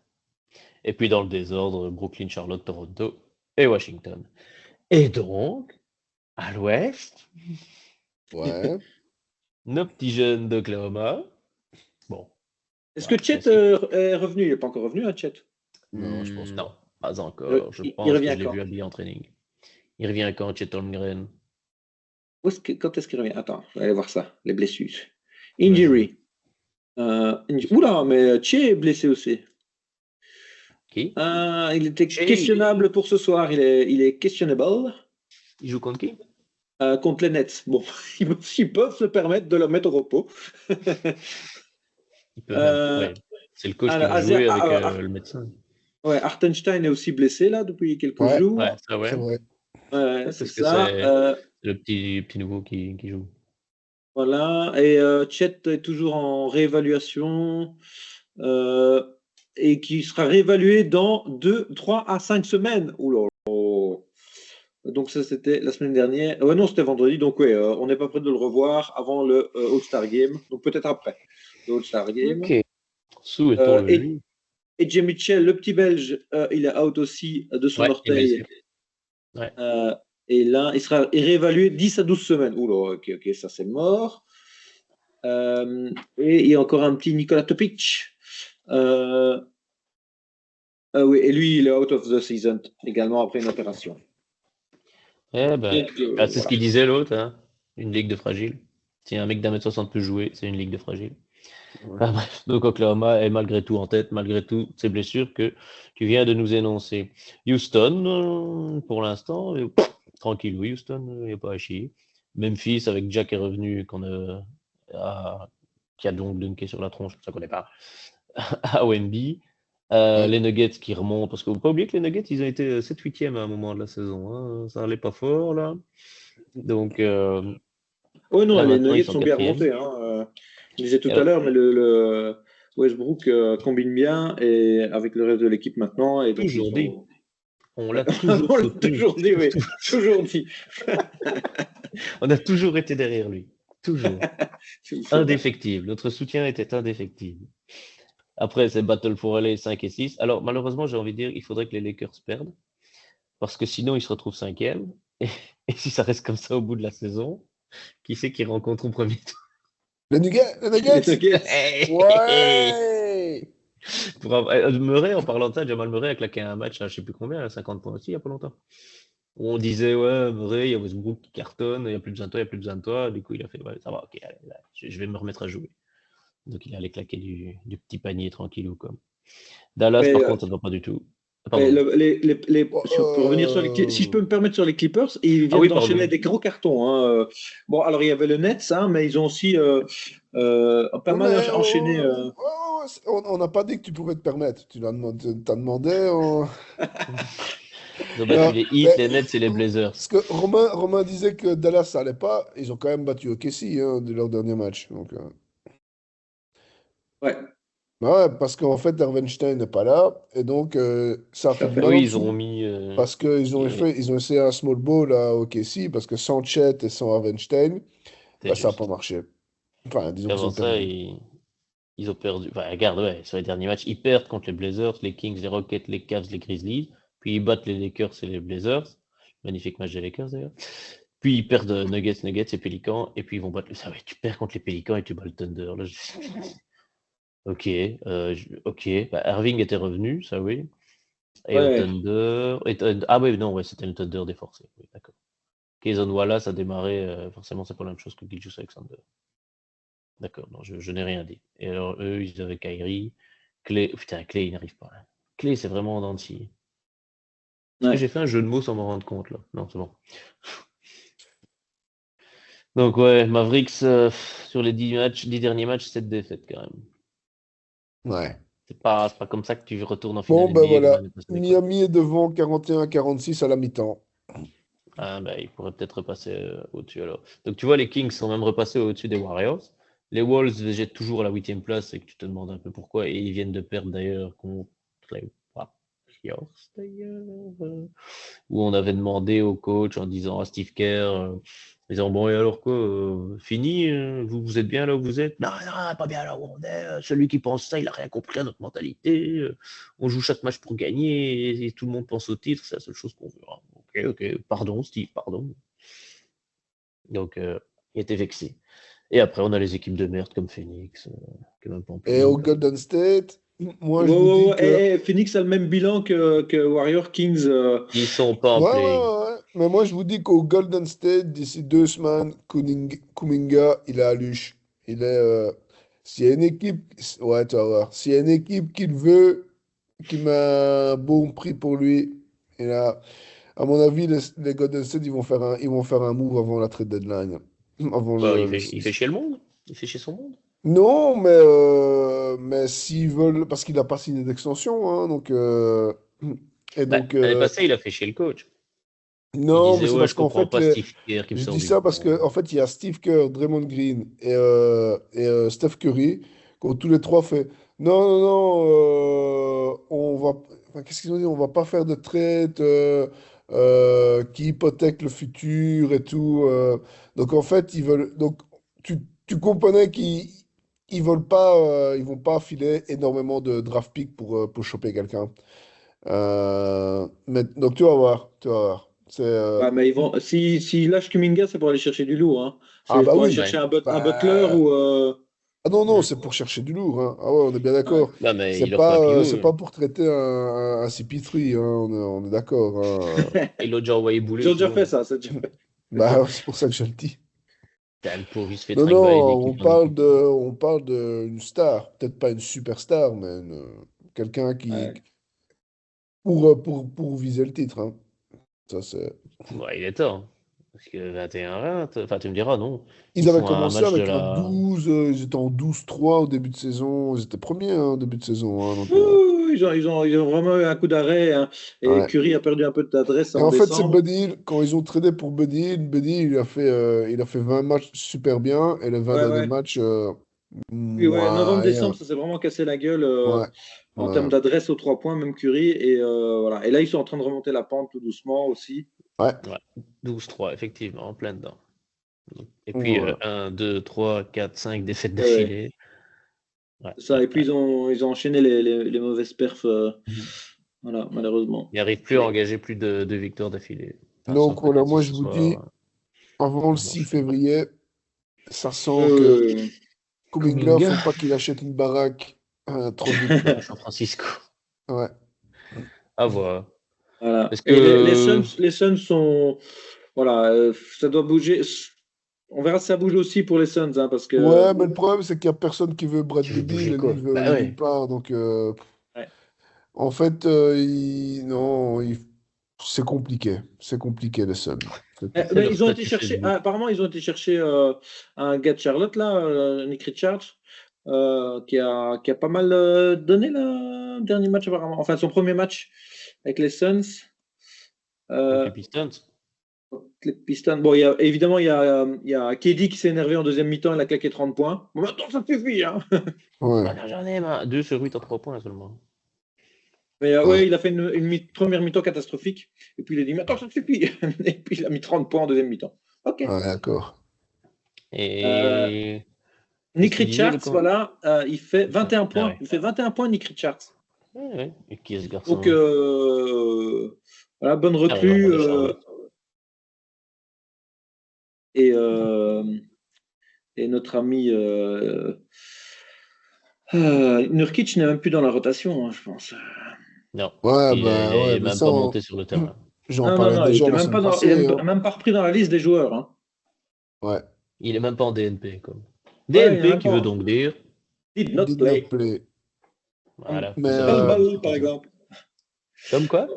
Speaker 2: Et puis dans le désordre, Brooklyn, Charlotte, Toronto et Washington. Et donc, à l'ouest,
Speaker 1: Ouais.
Speaker 2: nos petits jeunes d'Oklahoma. Bon.
Speaker 3: Est-ce
Speaker 2: Ouais,
Speaker 3: que Chet
Speaker 2: classique.
Speaker 3: est revenu? Il n'est pas encore revenu, hein, Chet?
Speaker 1: Non, je pense pas.
Speaker 2: Non, pas encore. Je
Speaker 3: Il
Speaker 2: pense que
Speaker 3: revient
Speaker 2: je l'ai
Speaker 3: quand?
Speaker 2: vu habillé en training. Il revient quand, Chet Holmgren?
Speaker 3: Quand est-ce qu'il revient? Attends, je vais aller voir ça. Les blessures. Injury. Oula, mais Che est blessé aussi.
Speaker 2: Qui?
Speaker 3: Il était
Speaker 2: Che.
Speaker 3: questionnable pour ce soir. Il est questionable
Speaker 2: Il joue contre qui?
Speaker 3: contre les Nets. Bon, ils peuvent se permettre de le mettre au repos.
Speaker 2: Il peut même. Ouais. C'est le coach qui va jouer avec le médecin.
Speaker 3: Ouais, Hartenstein est aussi blessé là depuis quelques jours.
Speaker 2: Ouais, ça, ouais.
Speaker 1: C'est vrai.
Speaker 3: Ouais, c'est
Speaker 2: Parce que
Speaker 3: ça.
Speaker 2: c'est le petit nouveau qui joue.
Speaker 3: Voilà. Et Chet est toujours en réévaluation et qui sera réévalué dans 3 à 5 semaines. Oula. Donc ça, c'était la semaine dernière. Non, c'était vendredi. Donc ouais, on n'est pas prêt de le revoir avant le All-Star Game. Donc peut-être après le All-Star Game.
Speaker 2: Ok. Souhaitons-le lui.
Speaker 3: Et Jay Mitchell, le petit Belge, il est out aussi de son orteil.
Speaker 2: Ouais.
Speaker 3: Et là, il sera réévalué 10 à 12 semaines. Oula, ok, ça c'est mort. Et il y a encore un petit Nikola Topic. Oui, et lui, il est out of the season également après une opération.
Speaker 2: Eh ben, c'est ce qu'il disait l'autre, hein. Une ligue de fragiles. Si un mec d'1m60 peut jouer, c'est une ligue de fragiles.
Speaker 1: Ouais.
Speaker 2: Enfin, bref, donc Oklahoma est malgré tout en tête, malgré toutes ces blessures que tu viens de nous énoncer. Houston, pour l'instant, tranquille, oui, Houston, il n'y a pas à chier. Memphis, avec Jack est revenu, qui a donc dunké sur la tronche, ça ne connaît pas, à Wemby. Les Nuggets qui remontent, parce qu'il ne faut pas oublier que les Nuggets, ils ont été 7-8e à un moment de la saison. Hein. Ça n'allait pas fort, là. Donc,
Speaker 3: oui, non,
Speaker 2: là,
Speaker 3: les
Speaker 2: maintenant,
Speaker 3: Nuggets
Speaker 2: ils sont
Speaker 3: sont bien
Speaker 2: 4e.
Speaker 3: remontés. Hein. Je disais tout à l'heure, mais le Westbrook combine bien et avec le reste de l'équipe maintenant. Et donc,
Speaker 2: Toujours dit. On l'a
Speaker 3: on l'a toujours dit, oui. Toujours dit.
Speaker 2: On a toujours été derrière lui. Toujours. Indéfectible. Notre soutien était indéfectible. Après, c'est Battle for LA 5 et 6. Alors, malheureusement, j'ai envie de dire il faudrait que les Lakers perdent. Parce que sinon, ils se retrouvent 5e. Et si ça reste comme ça au bout de la saison, qui c'est qui rencontre au premier tour?
Speaker 1: Les Nuggets. Ouais.
Speaker 2: Murray, en parlant de ça, Jamal Murray a claqué un match à je sais plus combien, à 50 points aussi, il n'y a pas longtemps. On disait, ouais, Murray, il y a Westbrook qui cartonne, il n'y a plus besoin de toi, il n'y a plus besoin de toi. Du coup, il a fait, ouais, ça va, ok, allez, là, je vais me remettre à jouer. Donc, il allait claquer du petit panier tranquillou, comme. Dallas, par contre, ça ne va pas du tout.
Speaker 3: Pour revenir sur si je peux me permettre sur les Clippers, ils viennent d'enchaîner des gros cartons. Hein. Bon, alors il y avait le Nets, hein, mais ils ont aussi pas mal enchaîné.
Speaker 1: On n'a pas dit que tu pouvais te permettre. Tu t'as demandé.
Speaker 2: Ils ont battu les Heat, les Nets et les Blazers.
Speaker 1: Parce que Romain disait que Dallas, ça allait pas. Ils ont quand même battu OKC de leur dernier match. Donc,
Speaker 3: Ouais.
Speaker 1: Ouais, parce qu'en fait, Erwenstein n'est pas là. Et donc, ça a fait mal
Speaker 2: Oui,
Speaker 1: en
Speaker 2: ils
Speaker 1: dessous.
Speaker 2: ont mis.
Speaker 1: Parce qu'ils ont essayé un small ball à OKC. Parce que sans Chet et sans Erwenstein, ça n'a pas marché. Enfin, disons qu'ils
Speaker 2: Avant
Speaker 1: ont
Speaker 2: ça,
Speaker 1: perdu.
Speaker 2: ils ont perdu. Enfin, regarde, ouais, sur les derniers matchs, ils perdent contre les Blazers, les Kings, les Rockets, les Cavs, les Grizzlies. Puis ils battent les Lakers et les Blazers. Magnifique match des Lakers d'ailleurs. Puis ils perdent Nuggets et Pelicans. Et puis ils vont battre. Ça, ouais, tu perds contre les Pelicans et tu bats le Thunder. Là, Ok. Bah, Irving était revenu, ça oui. Et au Thunder. Ah oui, non, ouais, c'était le Thunder déforcé. Oui, d'accord. Kayson Wallace a démarré. Forcément, c'est pas la même chose que Gilgeous Alexander. D'accord, non, je n'ai rien dit. Et alors, eux, ils avaient Kyrie. Clay, putain, Clay, il n'arrive pas. Hein. Clay, c'est vraiment en dents de scie. J'ai fait un jeu de mots sans m'en rendre compte, là. Non, c'est bon. Donc, ouais, Mavericks, sur les 10 derniers matchs, 7 défaites, quand même.
Speaker 1: Ouais.
Speaker 2: C'est pas comme ça que tu retournes en
Speaker 1: Bon,
Speaker 2: finale
Speaker 1: ben
Speaker 2: NBA comme
Speaker 1: voilà.
Speaker 2: l'année passée, quoi.
Speaker 1: Miami est devant 41-46 à la mi-temps.
Speaker 2: Ah, bah, il pourrait peut-être repasser au-dessus alors. Donc tu vois, les Kings sont même repassés au-dessus des Warriors. Les Wolves végètent toujours à la 8e place et que tu te demandes un peu pourquoi. Et ils viennent de perdre d'ailleurs contre les Warriors, d'ailleurs. Où on avait demandé au coach en disant à Steve Kerr, disant bon, et alors quoi, fini, vous êtes bien là où vous êtes? Non, non, pas bien là où on est. Celui qui pense ça, il a rien compris à notre mentalité. On joue chaque match pour gagner et tout le monde pense au titre, c'est la seule chose qu'on veut. Hein. Ok, pardon, Steve, pardon. Donc, il était vexé. Et après, on a les équipes de merde comme Phoenix, qui est même pas en
Speaker 1: Et au
Speaker 2: playoff.
Speaker 1: Golden State, moi je vous dis que.
Speaker 3: Phoenix a le même bilan que Warrior Kings.
Speaker 2: Ils sont pas en
Speaker 1: Ouais,
Speaker 2: play.
Speaker 1: ouais. Mais moi je vous dis qu'au Golden State, d'ici 2 semaines, Kuminga, il est à Luche. Il est. S'il y a une équipe. Ouais, tu vas voir. S'il y a une équipe qu'il veut, qui met un bon prix pour lui, et là, à mon avis, les Golden State, ils vont faire un move avant la trade deadline. Avant
Speaker 2: Bah, il
Speaker 1: le
Speaker 2: fait chier le monde. Il fait chier son monde.
Speaker 1: Non, mais s'ils veulent, parce qu'il n'a pas signé d'extension, hein, donc, et
Speaker 2: Bah,
Speaker 1: donc,
Speaker 2: l'année passée, il a fait chier le coach. Il
Speaker 1: non, mais
Speaker 2: disait,
Speaker 1: c'est
Speaker 2: ouais,
Speaker 1: parce
Speaker 2: je
Speaker 1: qu'en
Speaker 2: comprends
Speaker 1: fait,
Speaker 2: pas Steve Kerr qui me
Speaker 1: je
Speaker 2: sort
Speaker 1: dis
Speaker 2: du
Speaker 1: ça parce
Speaker 2: banc.
Speaker 1: qu'en fait, il y a Steve Kerr, Draymond Green et Steph Curry, qui ont tous les trois fait, non, non, non, on va, enfin, qu'est-ce qu'ils ont dit? On va pas faire de trade qui hypothèque le futur et tout. Donc en fait, donc tu comprenais qu'ils veulent pas, ils vont pas filer énormément de draft picks pour choper quelqu'un. Mais donc tu vas voir.
Speaker 3: Ouais, mais ils vont, si lâchent Kuminga, c'est pour aller chercher du lourd. Hein.
Speaker 1: Ah
Speaker 3: C'est
Speaker 1: bah
Speaker 3: pour aller
Speaker 1: oui.
Speaker 3: chercher
Speaker 2: Ouais.
Speaker 3: un Butler
Speaker 1: Bah,
Speaker 3: ou.
Speaker 1: ah non, non,
Speaker 2: Mm.
Speaker 1: c'est pour chercher du lourd, hein. Ah ouais, on est bien
Speaker 3: Ouais.
Speaker 1: d'accord.
Speaker 2: Bah, mais
Speaker 1: C'est
Speaker 2: il leur faut un
Speaker 1: pas,
Speaker 2: pivot.
Speaker 1: c'est pas pour traiter un CP3, hein. On est d'accord, hein.
Speaker 2: Il l'a déjà envoyé bouler
Speaker 3: Ils ont déjà
Speaker 2: souvent.
Speaker 3: fait ça, c'est déjà fait.
Speaker 1: Bah, c'est pour ça que je le dis.
Speaker 2: Putain, le pauvre, il se fait
Speaker 1: Non,
Speaker 2: track by
Speaker 1: non,
Speaker 2: d'équipe en équipe.
Speaker 1: on parle d'une star. Peut-être pas une superstar, mais quelqu'un
Speaker 3: Ouais.
Speaker 1: pour viser le titre, hein. Ça, c'est...
Speaker 2: Ouais, il est temps. Parce que 21-20, enfin, tu me diras, non.
Speaker 1: Ils
Speaker 2: Ils
Speaker 1: avaient
Speaker 2: sont à un
Speaker 1: commencé
Speaker 2: match de
Speaker 1: avec un
Speaker 2: la.
Speaker 1: 12, ils étaient en 12-3 au début de saison. Ils étaient premiers, hein, au début de saison, hein, donc,
Speaker 3: Ouh, ils ont vraiment eu un coup d'arrêt. Hein. Et
Speaker 1: ouais.
Speaker 3: Curry a perdu un peu d'adresse
Speaker 1: Et
Speaker 3: en
Speaker 1: en fait, c'est
Speaker 3: décembre.
Speaker 1: Buddy Hield. Quand ils ont tradé pour Buddy Hield, il a fait 20 matchs super bien et les 20
Speaker 3: Ouais,
Speaker 1: derniers
Speaker 3: ouais.
Speaker 1: matchs,
Speaker 3: Puis ouais,
Speaker 1: moyen.
Speaker 3: novembre-décembre, ça s'est vraiment cassé la gueule
Speaker 1: Ouais,
Speaker 3: en termes
Speaker 1: ouais,
Speaker 3: d'adresse aux 3 points, même Curry. Et voilà. Et là, ils sont en train de remonter la pente tout doucement aussi.
Speaker 1: ouais,
Speaker 2: Ouais, 12-3, effectivement, en plein dedans. Et puis,
Speaker 1: ouais.
Speaker 2: 1, 2, 3, 4, 5 défaites
Speaker 3: Ouais, ouais.
Speaker 2: d'affilée. Ouais,
Speaker 3: C'est ça.
Speaker 2: ouais,
Speaker 3: Et puis,
Speaker 2: ouais.
Speaker 3: ils ont enchaîné les mauvaises perfs.
Speaker 2: Mhm.
Speaker 3: Voilà, malheureusement.
Speaker 2: Il n'arrive plus à
Speaker 3: Mais,
Speaker 2: engager plus de victoires d'affilée. Enfin,
Speaker 1: Donc
Speaker 2: sauf
Speaker 1: voilà,
Speaker 2: peut-être si
Speaker 1: moi
Speaker 2: ce
Speaker 1: je vous dis,
Speaker 2: soir.
Speaker 1: avant le
Speaker 2: Ils
Speaker 1: 6
Speaker 2: enchaînent.
Speaker 1: février, ça sent que
Speaker 3: euh,
Speaker 1: Kuminga,
Speaker 3: Kuminga.
Speaker 1: faut pas qu'il achète une baraque trop vite, là.
Speaker 2: À San Francisco.
Speaker 1: Ouais.
Speaker 2: À voir.
Speaker 3: Voilà.
Speaker 2: Est-ce
Speaker 3: Et les
Speaker 2: que.
Speaker 3: Suns sont. Voilà, ça doit bouger. On verra si ça bouge aussi pour les Suns, hein, parce que.
Speaker 1: Ouais, mais le problème, c'est qu'il n'y a personne qui veut
Speaker 2: Tu veux
Speaker 1: Bradley Beal
Speaker 2: bouger
Speaker 1: et lui,
Speaker 2: quoi?
Speaker 1: il veut
Speaker 2: Bah
Speaker 1: aller nulle
Speaker 2: ouais.
Speaker 1: part. Donc,
Speaker 3: Ouais.
Speaker 1: en fait, non, c'est compliqué. C'est compliqué, les Suns.
Speaker 2: C'est
Speaker 3: Ben,
Speaker 2: leur
Speaker 3: ils ont été
Speaker 2: statut
Speaker 3: chercher.
Speaker 2: Facebook.
Speaker 3: Apparemment, ils ont été chercher un gars de Charlotte, là, Nick Richards, qui a pas mal donné le dernier match, apparemment. Enfin, son premier match avec les Suns.
Speaker 2: Donc
Speaker 3: Euh,
Speaker 2: les Pistons.
Speaker 3: les Pistons. Bon, évidemment, il y a KD qui s'est énervé en deuxième mi-temps, il a claqué 30 points. Bon, maintenant, ça suffit. Hein.
Speaker 1: Ouais,
Speaker 2: Ah non, j'en ai marre. 2 sur 8 en 3 points seulement.
Speaker 3: Mais
Speaker 1: ouais,
Speaker 3: ouais, il a fait une première mi-temps catastrophique. Et puis il a dit, maintenant, ça suffit. Et puis il a mis 30 points en deuxième mi-temps. OK.
Speaker 1: ouais, d'accord.
Speaker 3: Euh,
Speaker 2: Et. Qu'est-ce
Speaker 3: Nick
Speaker 2: qu'il disait le
Speaker 3: Richards,
Speaker 2: camp?
Speaker 3: voilà, il fait 21
Speaker 2: Ah
Speaker 3: points.
Speaker 2: ouais.
Speaker 3: Il fait 21 points, Nick Richards.
Speaker 2: Ouais, ouais. Et qui est ce garçon?
Speaker 3: Donc, voilà, bonne
Speaker 2: Ah, vraiment
Speaker 3: recrue.
Speaker 2: de Charlotte.
Speaker 3: Et, euh, et notre ami Nurkic n'est même plus dans la rotation, hein, je pense.
Speaker 2: Non.
Speaker 1: Ouais,
Speaker 2: Il
Speaker 1: bah ouais,
Speaker 2: est
Speaker 1: mais
Speaker 2: même
Speaker 1: ça,
Speaker 2: pas monté sur le terrain.
Speaker 1: j'en
Speaker 3: Non, non,
Speaker 1: parlais
Speaker 3: non, il
Speaker 1: déjà
Speaker 3: était
Speaker 1: la
Speaker 3: même
Speaker 1: semaine
Speaker 3: pas il est
Speaker 1: passée, hein.
Speaker 3: même pas repris dans la liste des joueurs. Hein.
Speaker 1: Ouais,
Speaker 2: Il est même pas en DNP. Comme.
Speaker 3: Ouais, il n'est
Speaker 2: DNP
Speaker 3: même
Speaker 2: qui veut
Speaker 3: pas.
Speaker 2: donc dire.
Speaker 3: Did not
Speaker 1: did not
Speaker 3: play.
Speaker 1: play.
Speaker 2: Voilà,
Speaker 1: Mais
Speaker 2: vous avez
Speaker 3: Bol
Speaker 2: entendu.
Speaker 3: Bol, par exemple.
Speaker 2: Comme quoi?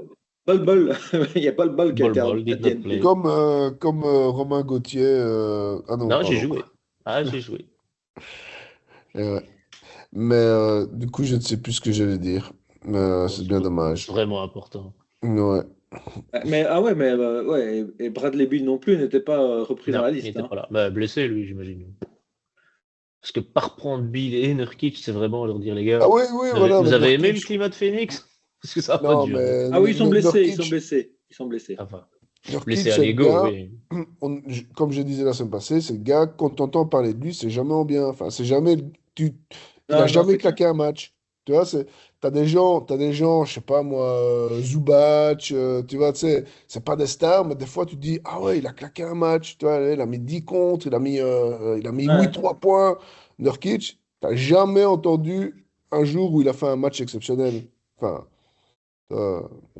Speaker 3: Bol Bol. Il y a Bol Bol qui a
Speaker 2: Bol
Speaker 3: été à
Speaker 2: Bol did not
Speaker 3: TNT.
Speaker 2: play.
Speaker 1: comme Romain Gauthier. Ah non,
Speaker 2: Non, j'ai
Speaker 1: pardon.
Speaker 2: joué. Ah, j'ai joué.
Speaker 1: Ouais. Mais du coup, je ne sais plus ce que j'allais dire. C'est bien dommage.
Speaker 2: Vraiment important.
Speaker 1: Ouais.
Speaker 3: Mais ouais, et Bradley Beal non plus n'était pas repris dans
Speaker 2: Non,
Speaker 3: la
Speaker 2: il
Speaker 3: liste.
Speaker 2: n'était
Speaker 3: Hein.
Speaker 2: pas là. Bah, blessé, lui, j'imagine. Parce que par prendre Bill et Nurkic, c'est vraiment leur dire, les gars,
Speaker 1: Ah oui, voilà.
Speaker 2: vous
Speaker 1: mais
Speaker 2: avez aimé le
Speaker 1: Nurkic-
Speaker 2: climat de Phoenix? Parce que ça n'a pas
Speaker 1: Non,
Speaker 2: duré.
Speaker 1: mais
Speaker 3: Ah oui, ils sont blessés, ils
Speaker 1: Nurkic,
Speaker 3: sont blessés. Ils sont blessés.
Speaker 2: Enfin,
Speaker 1: Nurkic,
Speaker 2: blessé à
Speaker 1: c'est le
Speaker 2: l'ego,
Speaker 1: gars,
Speaker 2: oui.
Speaker 1: comme je disais la semaine passée, c'est le gars, quand t'entends parler de lui, c'est jamais en bien. Enfin, c'est jamais, il a
Speaker 3: Non,
Speaker 1: jamais
Speaker 3: c'est clair.
Speaker 1: claqué un match. Tu vois, t'as des gens, je sais pas moi, Zubac, tu vois, tu sais, c'est pas des stars, mais des fois tu te dis, ah ouais, il a claqué un match, tu vois, il a mis 10 contre, il a mis
Speaker 3: Ouais.
Speaker 1: 3 points. Nurkic, t'as jamais entendu un jour où il a fait un match exceptionnel. Enfin,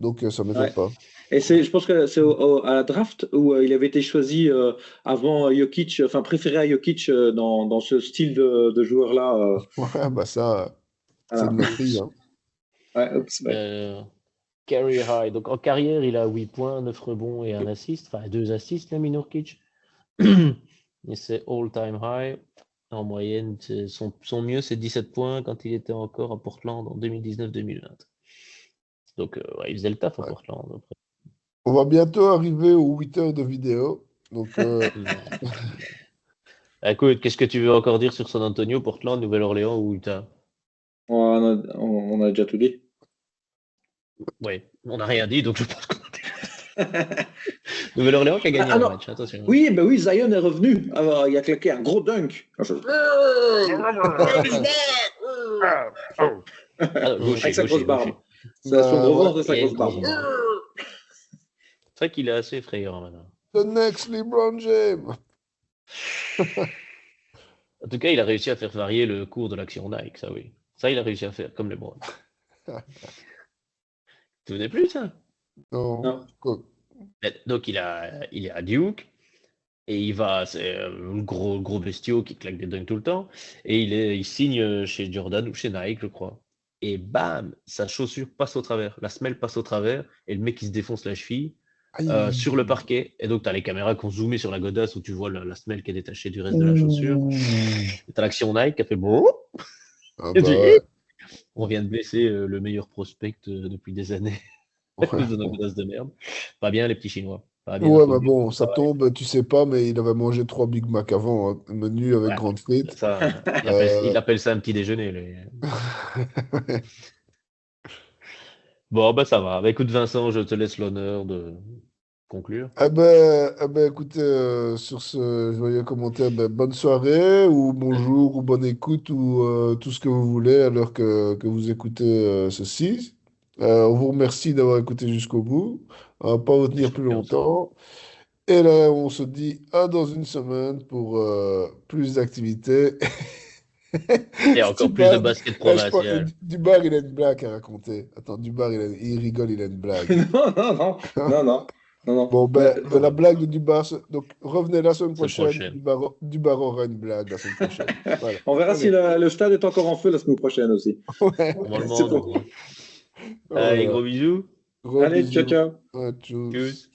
Speaker 1: donc ça m'étonne
Speaker 3: Ouais.
Speaker 1: pas.
Speaker 3: Et je pense que c'est à la draft où il avait été choisi avant Jokic, enfin préféré à Jokic dans ce style de joueur-là.
Speaker 1: Ouais, bah ça, c'est
Speaker 3: Voilà.
Speaker 1: de loterie, hein.
Speaker 3: Ouais, oups, ouais.
Speaker 2: Career high. Donc en carrière, il a 8 points, 9 rebonds et un assist. Enfin, 2 assists, là, Nurkic. Et c'est all-time high. En moyenne, son mieux, c'est 17 points quand il était encore à Portland en 2019-2020. Donc, ouais, il faisait le taf à
Speaker 1: Ouais.
Speaker 2: Portland. Après.
Speaker 1: On va bientôt arriver aux 8 heures de vidéo. Donc,
Speaker 2: Écoute, qu'est-ce que tu veux encore dire sur San Antonio, Portland, Nouvelle-Orléans ou Utah?
Speaker 3: On a déjà tout dit.
Speaker 2: Oui, on n'a rien dit, donc je pense qu'on a Nouvelle-Orléans qui a gagné
Speaker 3: Ah
Speaker 2: un
Speaker 3: non.
Speaker 2: match, attention.
Speaker 3: Oui, ben oui, Zion est revenu. Alors, il a claqué un gros dunk.
Speaker 2: Ah, gaucher,
Speaker 3: Avec sa grosse
Speaker 2: gaucher,
Speaker 3: barbe.
Speaker 2: gaucher.
Speaker 3: C'est son gros
Speaker 1: ouais.
Speaker 3: ventre et sa
Speaker 2: Et une
Speaker 3: grosse barbe.
Speaker 2: grosse barbe. C'est vrai qu'il est assez effrayant maintenant.
Speaker 1: The next LeBron James.
Speaker 2: En tout cas, il a réussi à faire varier le cours de l'action Nike, ça oui. Ça, il a réussi à faire, comme les bras. Tu venais plus, ça?
Speaker 1: Non.
Speaker 3: Non.
Speaker 1: Quoi?
Speaker 2: Donc, il est à Duke. Et c'est un gros bestiau qui claque des dunks tout le temps. Et il signe chez Jordan ou chez Nike, je crois. Et bam, sa chaussure passe au travers. La semelle passe au travers. Et le mec, il se défonce la cheville
Speaker 1: Aïe.
Speaker 2: sur le parquet. Et donc, tu as les caméras qui ont zoomé sur la godasse où tu vois la semelle qui est détachée du reste de la chaussure. Et tu as l'action Nike qui a fait bon.
Speaker 1: Ah
Speaker 2: Et
Speaker 1: bah,
Speaker 2: dit, on vient de blesser le meilleur prospect depuis des années. À cause de nos godasses de merde. Pas bien, les petits Chinois. Pas bien,
Speaker 1: ouais,
Speaker 2: faut
Speaker 1: bah
Speaker 2: le dire.
Speaker 1: bon, ça tombe, tu sais pas, mais il avait mangé 3 Big Mac avant, hein, menu avec
Speaker 2: Ouais.
Speaker 1: grande frite.
Speaker 2: Ça, il appelle ça un petit déjeuner. Bon, bah ça va. Bah, écoute, Vincent, je te laisse l'honneur de conclure.
Speaker 1: Écoutez, sur ce joyeux commentaire, bonne soirée, ou bonjour, ou bonne écoute, ou tout ce que vous voulez à l'heure que vous écoutez ceci. On vous remercie d'avoir écouté jusqu'au bout. On va pas vous tenir plus longtemps. Et là, on se dit à dans une semaine pour plus d'activités.
Speaker 2: Et encore plus de basket provincial.
Speaker 1: Dubar, il a une blague à raconter. Attends, Dubar, il rigole, il a une blague.
Speaker 3: Non.
Speaker 1: Bon, de la blague de Dubar, donc revenez la semaine prochaine.
Speaker 2: prochaine.
Speaker 1: Dubar aura une blague la semaine prochaine. Voilà.
Speaker 3: On verra si le stade est encore en feu la semaine prochaine aussi.
Speaker 1: Ouais.
Speaker 2: Normalement,
Speaker 3: C'est
Speaker 2: non.
Speaker 3: bon.
Speaker 2: Allez, gros bisous.
Speaker 1: Gros
Speaker 3: Allez,
Speaker 1: bisous.
Speaker 3: ciao.
Speaker 1: Ouais, tchuss.
Speaker 2: Tchuss.